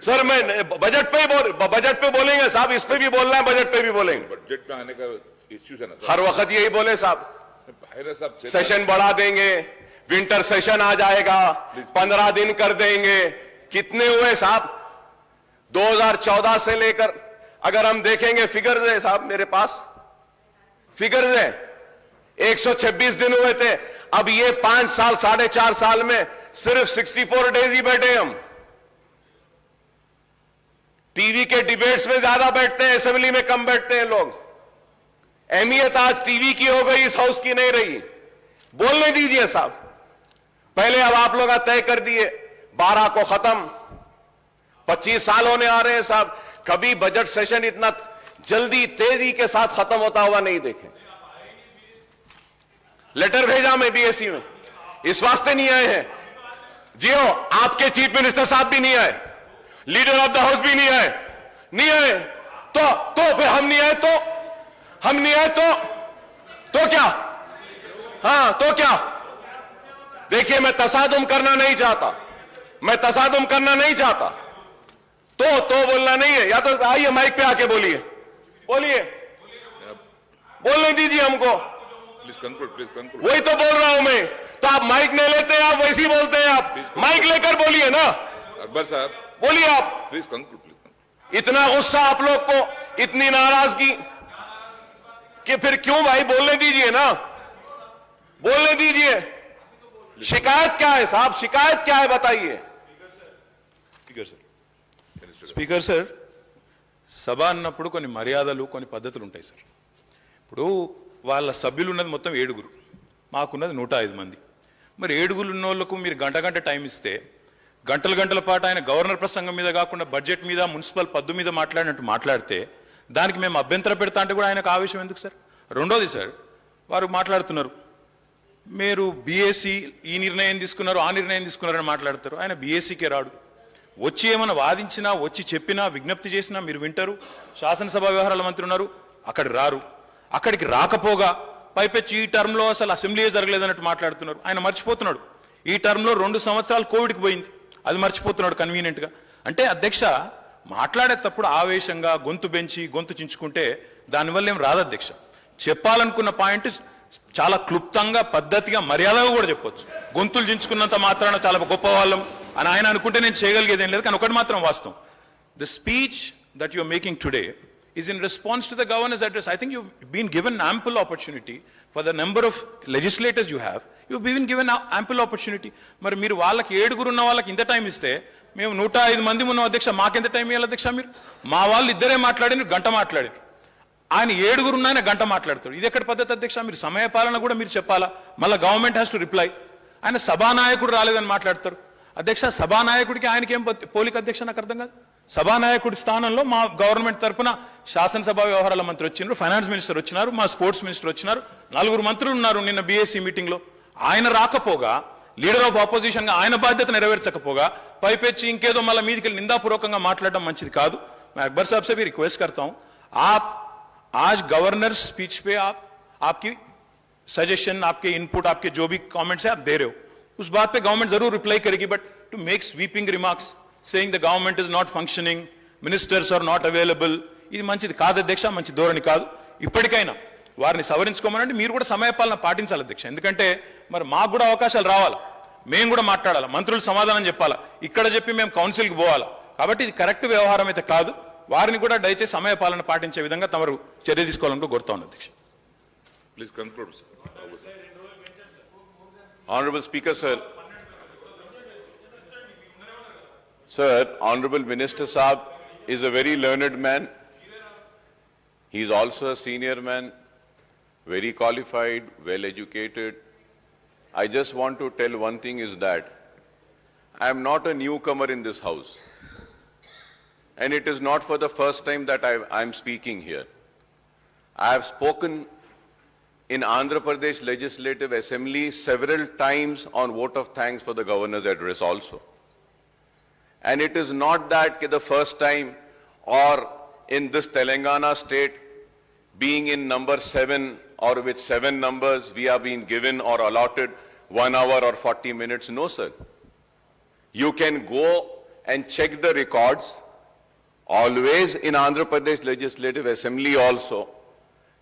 سر میں بجٹ پہ بولیں گے صاحب, اس پہ بھی بولنا ہے, بجٹ پہ بھی بولیں گے. بجٹ پہ آنے کا ایشو ہے نا ہر وقت یہی بولے صاحب, سیشن بڑھا دیں گے, ونٹر سیشن آ جائے گا, 15 دن کر دیں گے. کتنے ہوئے صاحب 2014 سے لے کر؟ اگر ہم دیکھیں گے فگرز ہیں صاحب, میرے پاس فگرز ہیں, 126 دن ہوئے تھے. اب یہ 5 سال 4.5 سال میں صرف 64 ڈیز ہی بیٹھے ہم. ٹی وی کے ڈیبیٹس میں زیادہ بیٹھتے ہیں, اسمبلی میں کم بیٹھتے ہیں لوگ. اہمیت آج ٹی وی کی ہو گئی, اس ہاؤس کی نہیں رہی. بولنے دیجئے صاحب. پہلے اب آپ لوگ طے کر دیے 12 کو ختم, 25 साल होने आ रहे हैं साहब, कभी बजट सेशन इतना जल्दी तेजी के साथ खत्म होता हुआ नहीं देखे। लेटर भेजा मैं बीएससी में, इस वास्ते नहीं आए हैं। जियो, आपके चीफ मिनिस्टर साहब भी नहीं आए, लीडर ऑफ द हाउस भी नहीं आए, नहीं आए तो फिर हम नहीं आए तो क्या? हाँ तो क्या? देखिए, मैं तसादुम करना नहीं चाहता, तो बोलना नहीं है, या तो आइए माइक पे आके बोलिए, बोलने दीजिए हमको। Please conclude, please conclude. वही तो बोल रहा हूं मैं। तो आप माइक नहीं लेते, आप वैसे ही बोलते हैं। आप माइक लेकर बोलिए ना, अकबर साहब, बोलिए आप। please conclude, please conclude. इतना गुस्सा आप लोग को, इतनी नाराजगी कि फिर क्यों भाई? बोलने दीजिए ना, बोलने दीजिए। शिकायत क्या है साहब, शिकायत क्या है बताइए। స్పీకర్ సార్, సభ అన్నప్పుడు కొన్ని మర్యాదలు, కొన్ని పద్ధతులు ఉంటాయి సార్. ఇప్పుడు వాళ్ళ సభ్యులు ఉన్నది మొత్తం 7, మాకున్నది 105 మంది. మరి 7 ఉన్న వాళ్ళకు మీరు గంట టైం ఇస్తే, గంటల పాటు ఆయన గవర్నర్ ప్రసంగం మీద కాకుండా బడ్జెట్ మీద, మున్సిపల్ పద్దు మీద మాట్లాడినట్టు మాట్లాడితే దానికి మేము అభ్యంతరం పెడతా అంటే కూడా ఆయనకు ఆవేశం ఎందుకు సార్? రెండోది సార్, వారు మాట్లాడుతున్నారు మీరు బీఏసీ ఈ నిర్ణయం తీసుకున్నారు, ఆ నిర్ణయం తీసుకున్నారని మాట్లాడతారు. ఆయన బీఏసీకే రాడు. వచ్చి ఏమైనా వాదించినా, వచ్చి చెప్పినా, విజ్ఞప్తి చేసినా మీరు వింటారు. శాసనసభ వ్యవహారాల మంత్రి ఉన్నారు, అక్కడికి రారు. అక్కడికి రాకపోగా పైపెచ్చి ఈ టర్మ్లో అసలు అసెంబ్లీయే జరగలేదన్నట్టు మాట్లాడుతున్నారు. ఆయన మర్చిపోతున్నాడు ఈ టర్మ్లో 2 సంవత్సరాలు కోవిడ్కి పోయింది, అది మర్చిపోతున్నాడు కన్వీనియంట్గా. అంటే అధ్యక్ష, మాట్లాడేటప్పుడు ఆవేశంగా గొంతు పెంచి గొంతు చించుకుంటే దానివల్ల ఏం రాదు అధ్యక్ష. చెప్పాలనుకున్న పాయింట్ చాలా క్లుప్తంగా, పద్ధతిగా, మర్యాదగా కూడా చెప్పొచ్చు. గొంతులు చించుకున్నంత మాత్రాన చాలా గొప్ప వాళ్ళం అని ఆయన అనుకుంటే నేను చేయగలిగేది ఏం లేదు. కానీ ఒకటి మాత్రం వాస్తవం, the speech that you are making today is in response to the governor's address. I think you've been given ample opportunity for the number of legislators you have. You've been given ample opportunity. మరి మీరు వాళ్ళకి 7 ఉన్న వాళ్ళకి ఇంత time ఇస్తే, మేము 105 మంది ఉన్నాం అధ్యక్ష, మాకెంత టైం ఇవ్వాలి అధ్యక్ష? మీరు మా వాళ్ళు ఇద్దరే మాట్లాడినారు, గంట మాట్లాడారు. ఆయన 7 ఉన్న ఆయన గంట మాట్లాడతాడు. ఇది ఎక్కడ పద్ధతి అధ్యక్ష? మీరు సమయపాలన కూడా మీరు చెప్పాలా? మళ్ళీ గవర్నమెంట్ హ్యాస్ టు రిప్లై. ఆయన సభానాయకుడు రాలేదని మాట్లాడతారు అధ్యక్ష. సభానాయకుడికి ఆయనకి ఏం పోలిక అధ్యక్ష? నాకు అర్థం కాదు. సభానాయకుడి స్థానంలో మా గవర్నమెంట్ తరఫున శాసనసభ వ్యవహారాల మంత్రి వచ్చినారు, ఫైనాన్స్ మినిస్టర్ వచ్చినారు, మా స్పోర్ట్స్ మినిస్టర్ వచ్చినారు, 4 మంత్రులు ఉన్నారు నిన్న బీఏసీ మీటింగ్లో. ఆయన రాకపోగా, లీడర్ ఆఫ్ ఆపోజిషన్ గా ఆయన బాధ్యత నెరవేర్చకపోగా పైపెచ్చి ఇంకేదో మళ్ళీ మీదికి నిందాపూర్వకంగా మాట్లాడడం మంచిది కాదు. मैं अकबर साहब से भी रिक्वेस्ट करता हूं, आप आज गवर्नर स्पीच पे आपकी सजेशन, आपके इनपुट, आपके जो भी कमेंट्स है आप दे रहे हो, उस बात पे गवर्नमेंट जरूर रिप्लाई करेगी. But to make sweeping remarks saying the government is not functioning, ministers are not available, ఇది మంచిది కాదు అధ్యక్ష, మంచి ధోరణి కాదు. ఇప్పటికైనా వారిని సవరించుకోమనండి. మీరు కూడా సమయపాలన పాటించాలి అధ్యక్ష. ఎందుకంటే మరి మాకు కూడా అవకాశాలు రావాలి, మేము కూడా మాట్లాడాలి, మంత్రులు సమాధానం చెప్పాలా, ఇక్కడ చెప్పి మేము కౌన్సిల్కి పోవాలా. కాబట్టి ఇది కరెక్ట్ వ్యవహారం అయితే కాదు. వారిని కూడా దయచేసి సమయపాలన పాటించే విధంగా తమరు చర్య తీసుకోవాలని కోరుతా ఉన్నాను అధ్యక్ష. Please conclude, sir. Honorable Speaker, sir. Sir, Honorable Minister Saab is a very learned man. He is also a senior man, very qualified, well educated. I just want to tell one thing is that I am not a newcomer in this house. And it is not for the first time that I am speaking here. I have spoken in Andhra Pradesh Legislative Assembly several times on vote of thanks for the governor's address also. And it is not that the first time or in this Telangana state being in number 7 or with 7 numbers we are being given or allotted 1 hour or 40 minutes. No, sir. You can go and check the records. Always in Andhra Pradesh Legislative Assembly also,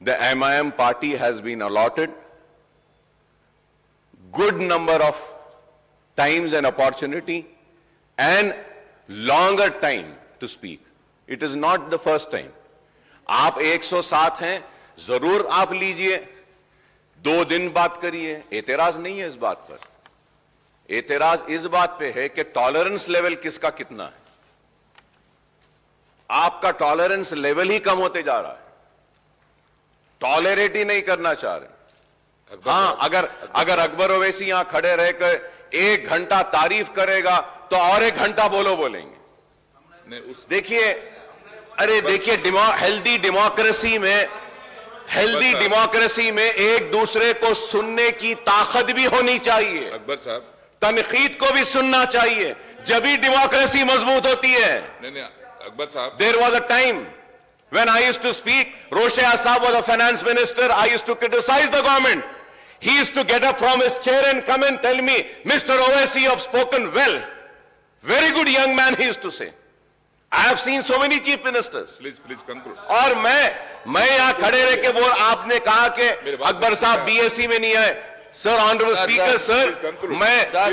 the MIM party has been allotted good number of times and opportunity and longer time to speak. It is not the first time. आप 107 हैं, जरूर आप लीजिए, 2 दिन बात करिए, एतराज नहीं है इस बात पर. एतराज इस बात पे है कि टॉलरेंस लेवल किसका कितना है. आपका टॉलरेंस लेवल ही कम होते जा रहा है, टॉलरेट ही नहीं करना चाह रहे. हाँ, अगर अकबर ओवैसी यहां खड़े रहकर 1 घंटा तारीफ करेगा तो और 1 घंटा बोलेंगे. नहीं उस देखिए, अरे देखिए, हेल्दी डेमोक्रेसी में एक दूसरे को सुनने की ताकत भी होनी चाहिए, अकबर साहब तनकीद को भी सुनना चाहिए, जब ही डेमोक्रेसी मजबूत होती है। नहीं अकबर साहब There was a time when I used to speak, Roshe Asab was the finance minister, I used to criticize the government. He used to get up from his chair and come and tell me, Mr. Owaisi, you have spoken well. Very good young man, he used to say. I have seen so many chief ministers. Please conclude और मैं यहाँ खड़े रह के बोल, आपने कहा कि अकबर साहब बीएससी में नहीं आए। सर, ऑनरेबल स्पीकर, सर, मैं सर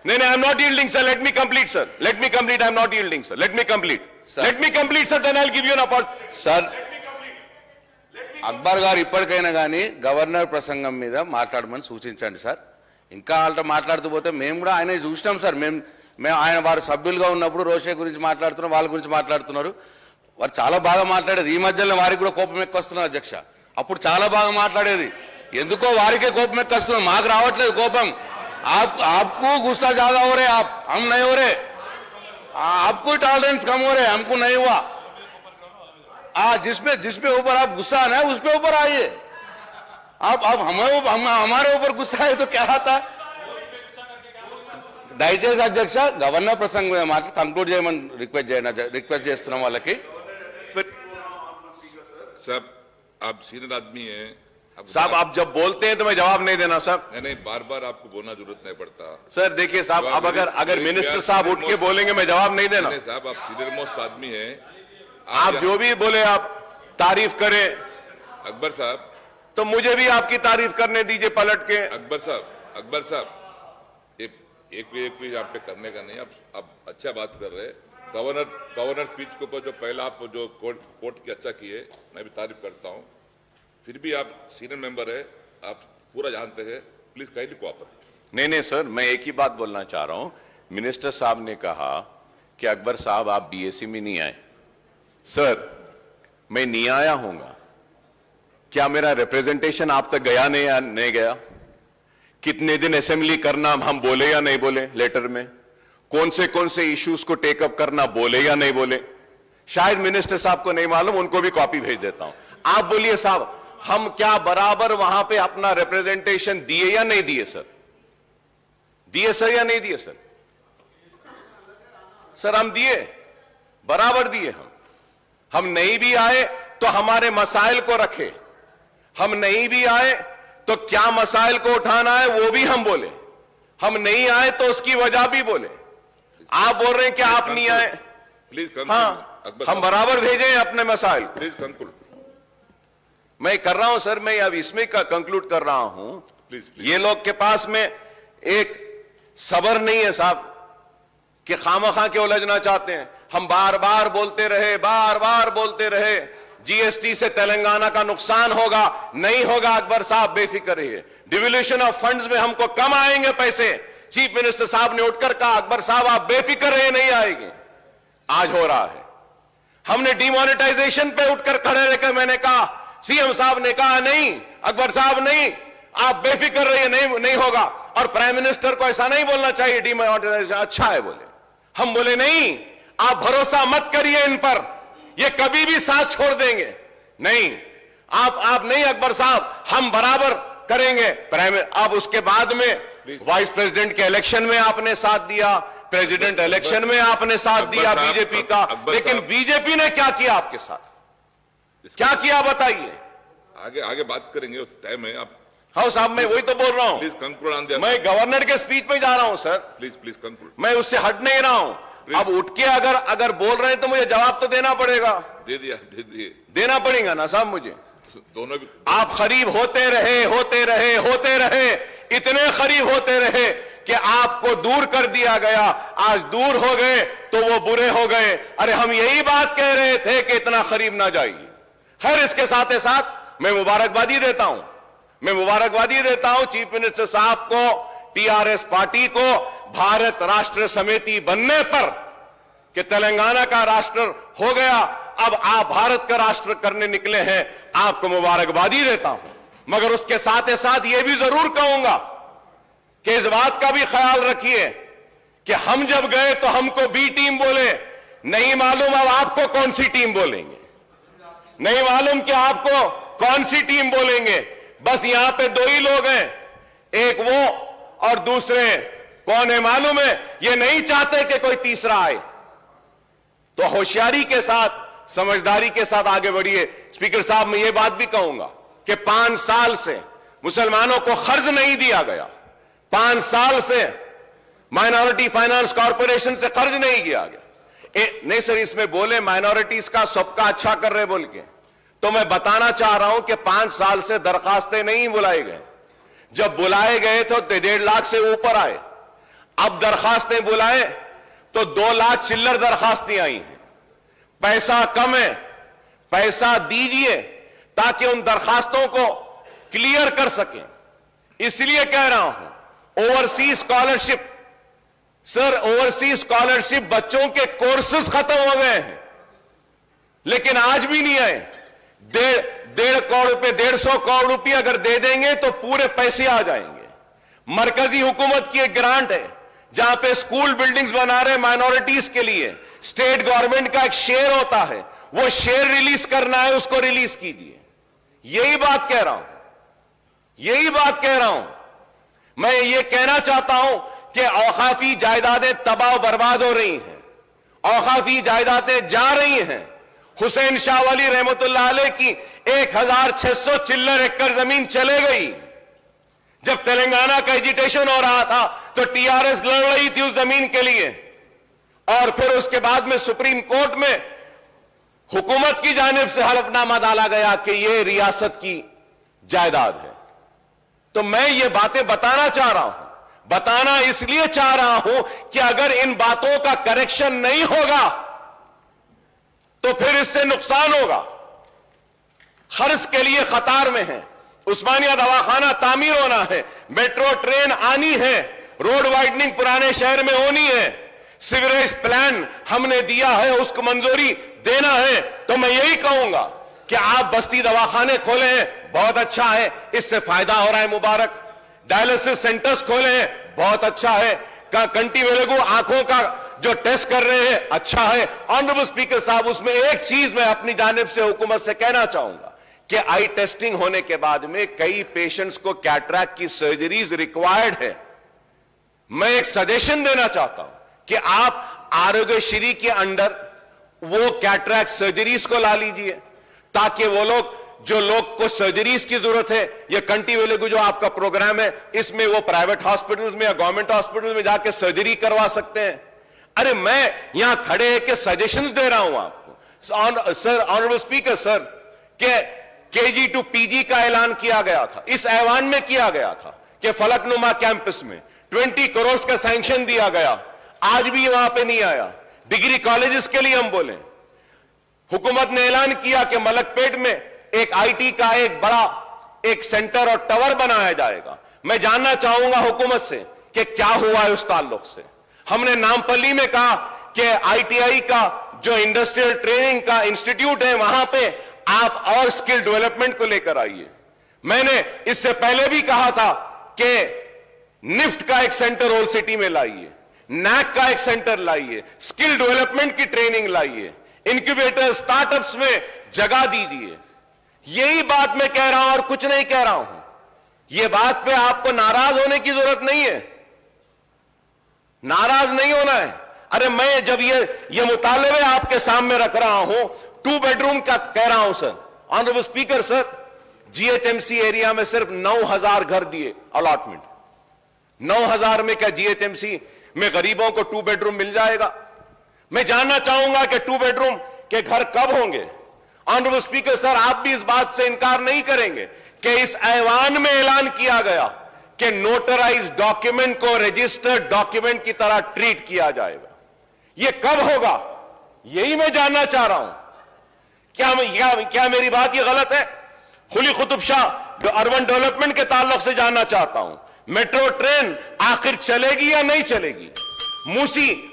नहीं, I am not yielding, sir. Let me complete, sir. Let me complete. I am not yielding, sir. Let me complete. Sir. Let me complete, sir. Then I'll give you an opportunity. Sir Akbar గారు ఇప్పటికైనా కానీ governor ప్రసంగం మీద మాట్లాడమని సూచించండి sir. ఇంకా వాళ్ళతో మాట్లాడుతూ పోతే మేము కూడా ఆయన చూసినాం సార్. మేము ఆయన వారు సభ్యులుగా ఉన్నప్పుడు రోషే గురించి మాట్లాడుతున్నారు, వాళ్ళ గురించి మాట్లాడుతున్నారు. వారు చాలా బాగా మాట్లాడేది. ఈ మధ్యలో వారికి కూడా కోపం ఎక్కువ వస్తున్నారు అధ్యక్ష. అప్పుడు చాలా బాగా మాట్లాడేది. ఎందుకో వారికే కోపం ఎక్కువ వస్తుంది, మాకు రావట్లేదు కోపం. आपको गुस्सा ज्यादा हो रहे, आप हम नहीं हो रहे, आपको टॉलरेंस कम हो रहे, हमको नहीं हुआ. जिसपे ऊपर आप गुस्सा आना है उस पे ऊपर आइए. आप हमारे ऊपर गुस्सा है तो क्या आता. దయచేసి అధ్యక్ష గవర్నర్ ప్రసంగం మీద మాట కంక్లూడ్ చేయమని రిక్వెస్ట్ చేస్తున్నాం వాళ్ళకి. साहब आप सीनियर आदमी हैं साहब, आप जब बोलते हैं तो मैं जवाब नहीं देना साहब. नहीं बार बार आपको बोलना जरूरत नहीं पड़ता. सर देखिए साहब, अब अगर मिनिस्टर साहब उठ के बोलेंगे मैं जवाब नहीं देना. नहीं साहब, आप सीनियर मोस्ट आदमी हैं. आप जो भी बोले आप तारीफ करें, अकबर साहब तो मुझे भी आपकी तारीफ करने दीजिए पलट के. अकबर साहब एक भी आप पे करने का नहीं. आप अच्छा बात कर रहे हैं. गवर्नर स्पीच के ऊपर जो पहला आप जो कोर्ट की अच्छा किए, मैं भी तारीफ करता हूं. फिर भी आप सीनियर मेंबर है, आप पूरा जानते हैं. Please kindly cooperate. नहीं सर, मैं एक ही बात बोलना चाह रहा हूं. मिनिस्टर साहब ने कहा कि अकबर साहब आप बीएससी में नहीं आए. सर, मैं नहीं आया होऊंगा, क्या मेरा रिप्रेजेंटेशन आप तक गया नहीं गया? कितने दिन असेंबली करना हम बोले या नहीं बोले लेटर में? कौन से इश्यूज को टेकअप करना बोले या नहीं बोले? शायद मिनिस्टर साहब को नहीं मालूम, उनको भी कॉपी भेज देता हूं. आप बोलिए साहब, हम क्या बराबर वहां पे अपना रिप्रेजेंटेशन दिए या नहीं दिए सर? दिए सर या नहीं दिए सर? सर हम दिए, बराबर दिए. हम नहीं भी आए तो हमारे मसाइल को रखे. हम नहीं भी आए तो क्या मसाइल को उठाना है वो भी हम बोले. हम नहीं आए तो उसकी वजह भी बोले. आप बोल रहे हैं कि आप नहीं आए. प्लीज हाँ, हम बराबर भेजे अपने मसाइल. Please conclude. मैं कर रहा हूं सर, मैं अब इसमें का कंक्लूड कर रहा हूं. प्लीज ये लोग के पास में एक सबर नहीं है साहब कि खामखा के उलझना चाहते हैं. हम बार बार बोलते रहे जीएसटी से तेलंगाना का नुकसान होगा. नहीं होगा अकबर साहब, बेफिक्र रहिए. डिवोल्यूशन ऑफ फंड्स में हमको कम आएंगे पैसे. चीफ मिनिस्टर साहब ने उठकर कहा अकबर साहब आप बेफिक्र रहिए, नहीं आएंगे. आज हो रहा है. हमने डिमोनेटाइजेशन पे उठकर खड़े रहकर मैंने कहा, सीएम साहब ने कहा नहीं अकबर साहब नहीं, आप बेफिक्र रहिए, नहीं होगा. और प्राइम मिनिस्टर को ऐसा नहीं बोलना चाहिए डिमोनेटाइजेशन अच्छा है बोले. हम बोले नहीं, आप भरोसा मत करिए इन पर, ये कभी भी साथ छोड़ देंगे. नहीं, आप नहीं अकबर साहब, हम बराबर करेंगे. अब उसके बाद में वाइस प्रेसिडेंट के इलेक्शन में आपने साथ दिया, प्रेसिडेंट इलेक्शन में आपने साथ दिया बीजेपी का. लेकिन बीजेपी ने क्या किया आपके साथ? क्या किया बताइए. आगे बात करेंगे, टाइम है. आप हाँ साहब, मैं वही तो बोल रहा प्लीज हूं. Conclude on the. मैं गवर्नर के स्पीच में जा रहा हूं सर. Please conclude. मैं उससे हट नहीं रहा हूं. अब उठ के अगर बोल रहे हैं तो मुझे जवाब तो देना पड़ेगा. दे दिए. देना पड़ेगा ना साहब मुझे. दोनों भी. आप करीब होते रहे, इतने करीब होते रहे कि आपको दूर कर दिया गया. आज दूर हो गए तो वो बुरे हो गए. अरे हम यही बात कह रहे थे कि इतना करीब ना जाइए. खैर, इसके साथ साथ मैं मुबारकबादी देता हूं चीफ मिनिस्टर साहब को, टीआरएस पार्टी को भारत राष्ट्र समिति बनने पर कि तेलंगाना का राष्ट्र हो गया. अब आप भारत का राष्ट्र करने निकले हैं, आपको मुबारकबादी देता हूं. मगर उसके साथ साथ यह भी जरूर कहूंगा कि इस बात का भी ख्याल रखिए कि हम जब गए तो हमको बी टीम बोले, नहीं मालूम अब आपको कौन सी टीम बोलेंगे, नहीं मालूम कि आपको कौन सी टीम बोलेंगे। बस यहां पे दो ही लोग हैं, एक वो और दूसरे कौन है मालूम है? ये नहीं चाहते कि कोई तीसरा आए। तो होशियारी के साथ, समझदारी के साथ आगे बढ़िए। स्पीकर साहब, मैं ये बात भी कहूंगा कि 5 साल से मुसलमानों को खर्च नहीं दिया गया, 5 साल से माइनॉरिटी फाइनेंस कॉरपोरेशन से खर्च नहीं किया गया। नहीं सर, इसमें बोले माइनॉरिटीज का सबका अच्छा कर रहे बोल के, तो मैं बताना चाह रहा हूं कि 5 साल से दरखास्तें नहीं बुलाए गए। जब बुलाए गए तो 1.5 लाख से ऊपर आए, अब दरखास्तें बुलाए तो 2 लाख चिल्लर दरखास्तें आई हैं। पैसा कम है, पैसा दीजिए ताकि उन दरखास्तों को क्लियर कर सकें। इसलिए कह रहा हूं overseas scholarship, sir overseas scholarship बच्चों के कोर्सेज खत्म हो गए हैं लेकिन आज भी नहीं आए। 1.5 करोड़ रुपए, 150 करोड़ रुपए अगर दे देंगे तो पूरे पैसे आ जाएंगे। मरकजी हुकूमत की एक ग्रांट है जहां पे स्कूल बिल्डिंग्स बना रहे माइनॉरिटीज के लिए, स्टेट गवर्नमेंट का एक शेयर होता है, वो शेयर रिलीज करना है, उसको रिलीज कीजिए। यही बात कह रहा हूं, यही बात कह रहा हूं। मैं ये कहना चाहता हूं कि औकाफी जायदादें तबाह बर्बाद हो रही हैं, औकाफी जायदादें जा रही हैं। हुसैन शाह वली रहमतुल्लाह अलैह की 1600 चिल्लर एकड़ जमीन चले गई। जब तेलंगाना का एजिटेशन हो रहा था तो टीआरएस लड़ रही थी उस जमीन के लिए, और फिर उसके बाद में सुप्रीम कोर्ट में हुकूमत की जानिब से हलफनामा डाला गया कि यह रियासत की जायदाद है। तो मैं ये बातें बताना चाह रहा हूं, बताना इसलिए चाह रहा हूं कि अगर इन बातों का करेक्शन नहीं होगा तो फिर इससे नुकसान होगा। खर्च के लिए कतार में है, उस्मानिया दवाखाना तामीर होना है, मेट्रो ट्रेन आनी है, रोड वाइडनिंग पुराने शहर में होनी है, सीवरेज प्लान हमने दिया है, उसको मंजूरी देना है। तो मैं यही कहूंगा कि आप बस्ती दवाखाने खोले हैं, बहुत अच्छा है, इससे फायदा हो रहा है, मुबारक। डायलिसिस सेंटर्स खोले हैं, बहुत अच्छा है। कंटी वेलुगु आंखों का जो टेस्ट कर रहे हैं, अच्छा है। ऑनरेबल स्पीकर साहब, उसमें एक चीज मैं अपनी जानिब से हुकूमत से कहना चाहूंगा कि आई टेस्टिंग होने के बाद में कई पेशेंट्स को कैटरैक्ट की सर्जरीज रिक्वायर्ड है। मैं एक सजेशन देना चाहता हूं कि आप आरोग्यश्री के अंडर वो कैटरैक्ट सर्जरीज को ला लीजिए, ताकि वो लोग, जो लोग को सर्जरीज की जरूरत है, ये कंटी वेलुगु जो आपका प्रोग्राम है, इसमें वो प्राइवेट हॉस्पिटल्स में या गवर्नमेंट हॉस्पिटल में जाके सर्जरी करवा सकते हैं। अरे मैं यहां खड़े के सजेशंस दे रहा हूं आपको। सर, ऑनरेबल स्पीकर सर, के केजी टू पीजी का ऐलान किया गया था, इस ऐवान में किया गया था कि फलकनुमा कैंपस में 20 करोड़ का सैंक्शन दिया गया, आज भी वहां पे नहीं आया। डिग्री कॉलेजेस के लिए हम बोले, हुकूमत ने ऐलान किया कि मलकपेट में एक आईटी का एक बड़ा एक सेंटर और टावर बनाया जाएगा। मैं जानना चाहूंगा हुकूमत से कि क्या हुआ है उस ताल्लुक से। हमने नामपल्ली में कहा कि आईटीआई का जो इंडस्ट्रियल ट्रेनिंग का इंस्टीट्यूट है, वहां पे आप और स्किल डेवलपमेंट को लेकर आइए। मैंने इससे पहले भी कहा था कि निफ्ट का एक सेंटर ओल्ड सिटी में लाइए, नैक का एक सेंटर लाइए, स्किल डेवलपमेंट की ट्रेनिंग लाइए, इंक्यूबेटर स्टार्टअप्स में जगह दीजिए। यही बात मैं कह रहा हूं और कुछ नहीं कह रहा हूं। यह बात पे आपको नाराज होने की जरूरत नहीं है, नाराज नहीं होना है। अरे मैं जब ये मुतालबे आपके सामने रख रहा हूं, 2 बेडरूम का कह रहा हूं sir, honourable speaker sir, GHMC area में सिर्फ 9000 घर दिए अलॉटमेंट। 9000 में क्या जीएचएमसी में गरीबों को 2 बेडरूम मिल जाएगा? मैं जानना चाहूंगा कि 2 बेडरूम के घर कब होंगे? ऑनरेबल स्पीकर सर, आप भी इस बात से इनकार नहीं करेंगे कि इस ऐवान में ऐलान किया गया कि नोटराइज डॉक्यूमेंट को रजिस्टर्ड डॉक्यूमेंट की तरह ट्रीट किया जाएगा। यह कब होगा? यही मैं जानना चाह रहा हूं। क्या मेरी बात यह गलत है? खुली कुतुब शाह जो अर्बन डेवलपमेंट के ताल्लुक से जानना चाहता हूं, मेट्रो ट्रेन आखिर चलेगी या नहीं चलेगी?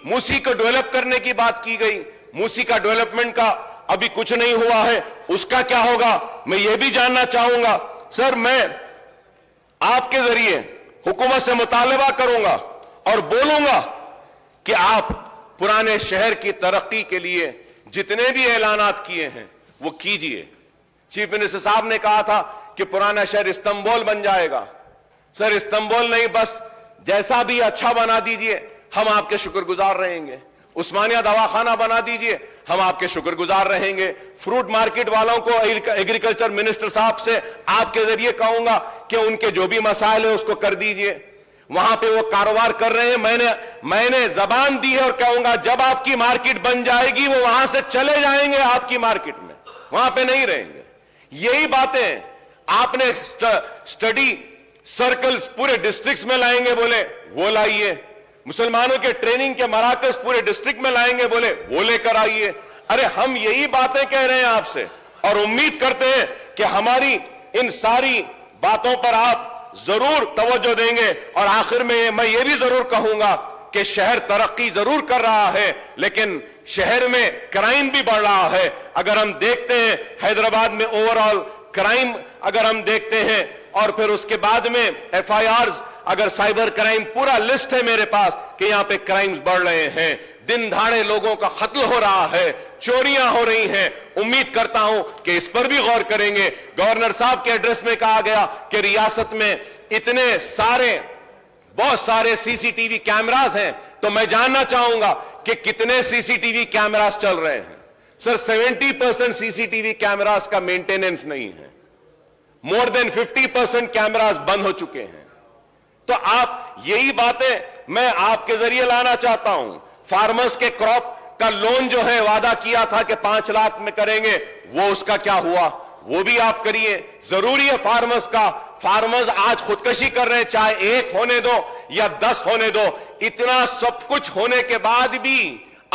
मूसी को डेवलप करने की बात की गई, मूसी का डेवलपमेंट का अभी कुछ नहीं हुआ है, उसका क्या होगा? मैं ये भी जानना चाहूंगा। सर, मैं आपके जरिए हुकूमत से मुतालबा करूंगा और बोलूंगा कि आप पुराने शहर की तरक्की के लिए जितने भी ऐलानात किए हैं वो कीजिए। चीफ मिनिस्टर साहब ने कहा था कि पुराना शहर इस्तांबुल बन जाएगा। सर इस्तांबुल नहीं, बस जैसा भी अच्छा बना दीजिए, हम आपके शुक्रगुजार रहेंगे। उस्मानिया दवाखाना बना दीजिए, हम आपके शुक्रगुजार रहेंगे। फ्रूट मार्केट वालों को, एग्रीकल्चर मिनिस्टर साहब से आपके जरिए कहूंगा कि उनके जो भी मसाइल है उसको कर दीजिए। वहां पे वो कारोबार कर रहे हैं, मैंने जबान दी है और कहूंगा जब आपकी मार्केट बन जाएगी वो वहां से चले जाएंगे आपकी मार्केट में, वहां पे नहीं रहेंगे। यही बातें आपने स्टडी सर्कल्स पूरे डिस्ट्रिक्ट्स में लाएंगे, बोले वो लाइए। मुसलमानों के ट्रेनिंग के मराकज पूरे डिस्ट्रिक्ट में लाएंगे, बोले वो लेकर आइए। अरे हम यही बातें कह रहे हैं आपसे और उम्मीद करते हैं कि हमारी इन सारी बातों पर आप जरूर तवज्जो देंगे। और आखिर में मैं ये भी जरूर कहूंगा कि शहर तरक्की जरूर कर रहा है, लेकिन शहर में क्राइम भी बढ़ रहा है। अगर हम देखते हैं हैदराबाद में ओवरऑल क्राइम अगर हम देखते हैं, और फिर उसके बाद में एफआईआर्स, अगर साइबर क्राइम, पूरा लिस्ट है मेरे पास कि यहां पे क्राइम्स बढ़ रहे हैं, दिन दहाड़े लोगों का कत्ल हो रहा है, चोरियां हो रही हैं। उम्मीद करता हूं कि इस पर भी गौर करेंगे। गवर्नर साहब के एड्रेस में कहा गया कि रियासत में इतने सारे, बहुत सारे सीसीटीवी कैमरास हैं, तो मैं जानना चाहूंगा कि कितने सीसीटीवी कैमरास चल रहे हैं। सर 70% सीसीटीवी कैमरास का मेंटेनेंस नहीं है, मोर देन 50% कैमरास बंद हो चुके हैं। तो आप यही बातें मैं आपके जरिए लाना चाहता हूं। फार्मर्स के क्रॉप का लोन जो है वादा किया था कि 5 लाख में करेंगे, वो उसका क्या हुआ, वो भी आप करिए। जरूरी है फार्मर्स का। फार्मर्स आज खुदकशी कर रहे हैं, चाहे 1 होने दो या 10 होने दो। इतना सब कुछ होने के बाद भी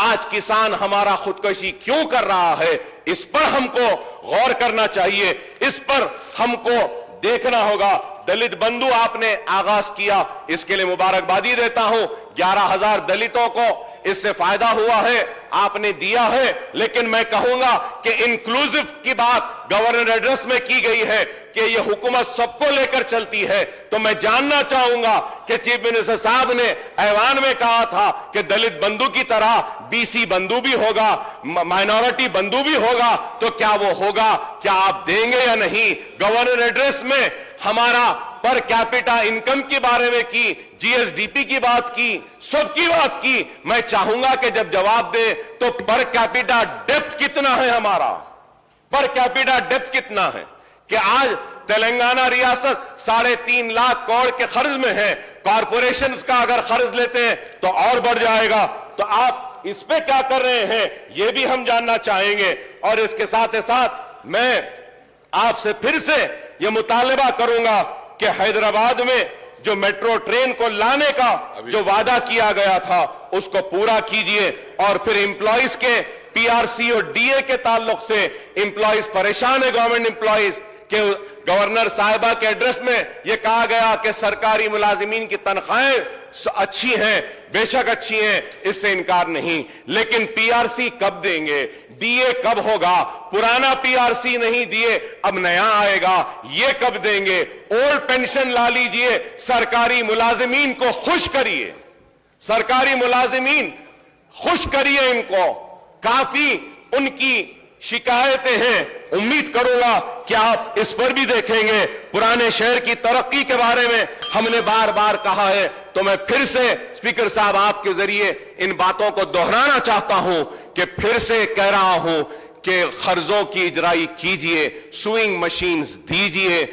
आज किसान हमारा खुदकशी क्यों कर रहा है, इस पर हमको गौर करना चाहिए, इस पर हमको देखना होगा। दलित बंधु आपने आगाज किया, इसके लिए मुबारकबादी देता हूं। 11,000 दलितों को इससे फायदा हुआ है, आपने दिया है। लेकिन मैं कहूंगा कि इंक्लूसिव की बात गवर्नर एड्रेस में की गई है कि यह हुकूमत सबको लेकर चलती है। तो मैं जानना चाहूंगा कि चीफ मिनिस्टर साहब ने ऐवान में कहा था कि दलित बंधु की तरह बीसी बंधु भी होगा, माइनॉरिटी बंधु भी होगा, तो क्या वो होगा, क्या आप देंगे या नहीं? गवर्नर एड्रेस में हमारा पर कैपिटा इनकम के बारे में की, जीएसडीपी की बात की, सबकी बात की। मैं चाहूंगा कि जब जवाब दे तो पर कैपिटा डेप्थ कितना है हमारा, पर कैपिटा डेप्थ कितना है कि आज तेलंगाना रियासत 3.5 लाख करोड़ के कर्ज में है। कॉरपोरेशंस का अगर कर्ज लेते हैं तो और बढ़ जाएगा। तो आप इस पे क्या कर रहे हैं, यह भी हम जानना चाहेंगे। और इसके साथ ही साथ मैं आपसे फिर से यह मुतालबा करूंगा कि हैदराबाद में जो मेट्रो ट्रेन को लाने का जो वादा किया गया था उसको पूरा कीजिए। और फिर एम्प्लॉइज के पीआरसी और डीए के ताल्लुक से एम्प्लॉइज परेशान है, गवर्नमेंट एम्प्लॉइज के। गवर्नर साहिबा के एड्रेस में यह कहा गया कि सरकारी मुलाजिमीन की तनख्वाहें अच्छी हैं, बेशक अच्छी हैं, इससे इनकार नहीं, लेकिन पीआरसी कब देंगे, डीए कब होगा? पुराना पीआरसी नहीं दिए, अब नया आएगा, ये कब देंगे? ओल्ड पेंशन ला लीजिए, सरकारी मुलाजिमीन को खुश करिए, सरकारी मुलाजिमीन खुश करिए इनको। काफी उनकी शिकायतें हैं, उम्मीद करूंगा कि आप इस पर भी देखेंगे। पुराने शहर की तरक्की के बारे में हमने बार बार कहा है, तो मैं फिर से स्पीकर साहब आपके जरिए इन बातों को दोहराना चाहता हूं कि फिर से कह रहा हूं कि कर्जों की इजराई कीजिए, स्विंग मशीन्स दीजिए,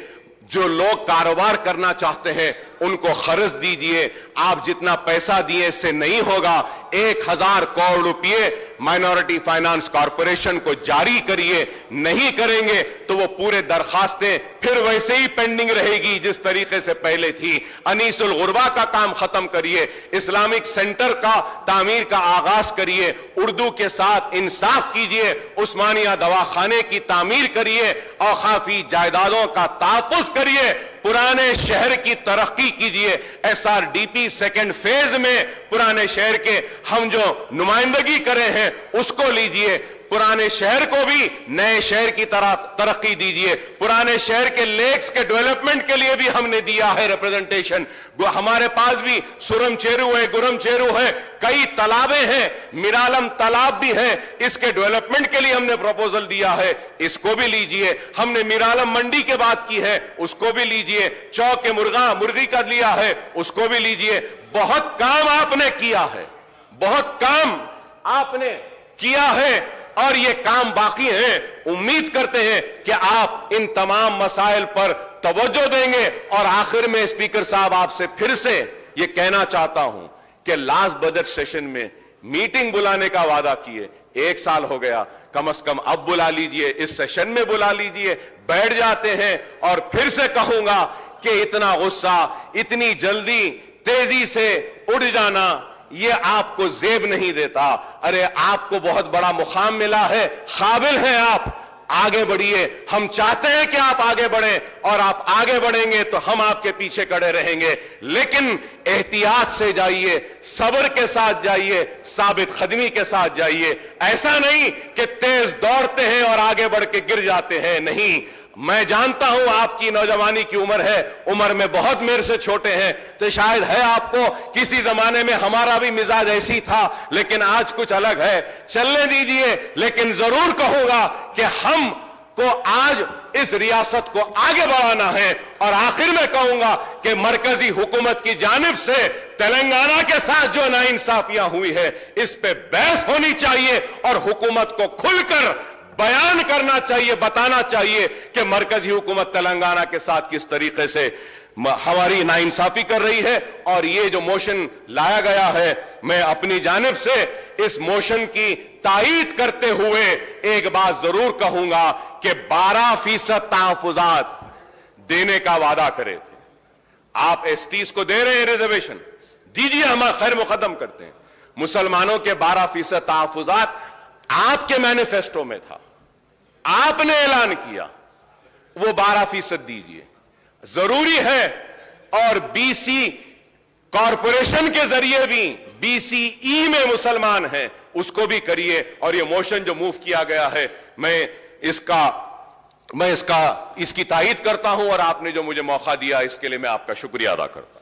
जो लोग कारोबार करना चाहते हैं उनको कर्ज दीजिए। आप जितना पैसा दिए इससे नहीं होगा। 1,000 करोड़ रुपए माइनॉरिटी फाइनेंस कॉरपोरेशन को जारी करिए, नहीं करेंगे तो वो पूरे दरखास्तें फिर वैसे ही पेंडिंग रहेगी जिस तरीके से पहले थी। अनीसुल गुरबा का काम खत्म करिए, इस्लामिक सेंटर का तामीर का आगाज करिए, उर्दू के साथ इंसाफ कीजिए, उस्मानिया दवाखाने की तामीर करिए, औकाफी जायदादों का तहफ्फुज करिए, पुराने शहर की तरक्की कीजिए। एसआरडीपी सेकंड फेज में पुराने शहर के हम जो नुमाइंदगी करे हैं उसको लीजिए। पुराने शहर को भी नए शहर की तरह तरक्की दीजिए। पुराने शहर के लेक्स के डेवलपमेंट के लिए भी हमने दिया है रिप्रेजेंटेशन। हमारे पास भी सुरम चेरू है, गुरम चेरू है, कई तालाबें हैं, मिरालम तालाब भी है, इसके डेवलपमेंट के लिए हमने प्रपोजल दिया है, इसको भी लीजिए। हमने मिरालम मंडी के बात की है, उसको भी लीजिए। चौक के मुर्गी का लिया है, उसको भी लीजिए। बहुत काम आपने किया है, बहुत काम आपने किया है और ये काम बाकी है। उम्मीद करते हैं कि आप इन तमाम मसाइल पर तवज्जो देंगे। और आखिर में स्पीकर साहब आपसे फिर से ये कहना चाहता हूं कि लास्ट बजट सेशन में मीटिंग बुलाने का वादा किए, 1 साल हो गया, कम से कम अब बुला लीजिए, इस सेशन में बुला लीजिए, बैठ जाते हैं। और फिर से कहूंगा कि इतना गुस्सा, इतनी जल्दी तेजी से उड़ जाना ये आपको जेब नहीं देता। अरे आपको बहुत बड़ा मुकाम मिला है, काबिल हैं आप, आगे बढ़िए। हम चाहते हैं कि आप आगे बढ़ें और आप आगे बढ़ेंगे तो हम आपके पीछे खड़े रहेंगे। लेकिन एहतियात से जाइए, सब्र के साथ जाइए, साबित कदमी के साथ जाइए। ऐसा नहीं कि तेज दौड़ते हैं और आगे बढ़ के गिर जाते हैं, नहीं। मैं जानता हूं आपकी नौजवानी की उम्र है, उम्र में बहुत मेरे से छोटे हैं, तो शायद है आपको किसी जमाने में हमारा भी मिजाज ऐसी था, लेकिन आज कुछ अलग है। चलने दीजिए, लेकिन जरूर कहूंगा कि हम को आज इस रियासत को आगे बढ़ाना है। और आखिर में कहूंगा कि मरकजी हुकूमत की जानिब से तेलंगाना के साथ जो नाइंसाफियां हुई है, इस पे बहस होनी चाहिए और हुकूमत को खुलकर बयान करना चाहिए, बताना चाहिए कि मरकजी हुकूमत तेलंगाना के साथ किस तरीके से हमारी नाइंसाफी कर रही है। और ये जो मोशन लाया गया है, मैं अपनी जानिब से इस मोशन की तायीद करते हुए एक बात जरूर कहूंगा कि 12% तहफुजात देने का वादा करे थे। आप एसटीज को दे रहे हैं रिजर्वेशन, दीजिए, हम खैर मुकदम करते हैं। मुसलमानों के 12% तहफुजात आपके मैनिफेस्टो में था, आपने ऐलान किया, वो 12% दीजिए, जरूरी है। और बीसी कॉरपोरेशन के जरिए भी बीसीई में मुसलमान हैं, उसको भी करिए। और ये मोशन जो मूव किया गया है, मैं इसकी तायीद करता हूं और आपने जो मुझे मौका दिया इसके लिए मैं आपका शुक्रिया अदा करता हूं।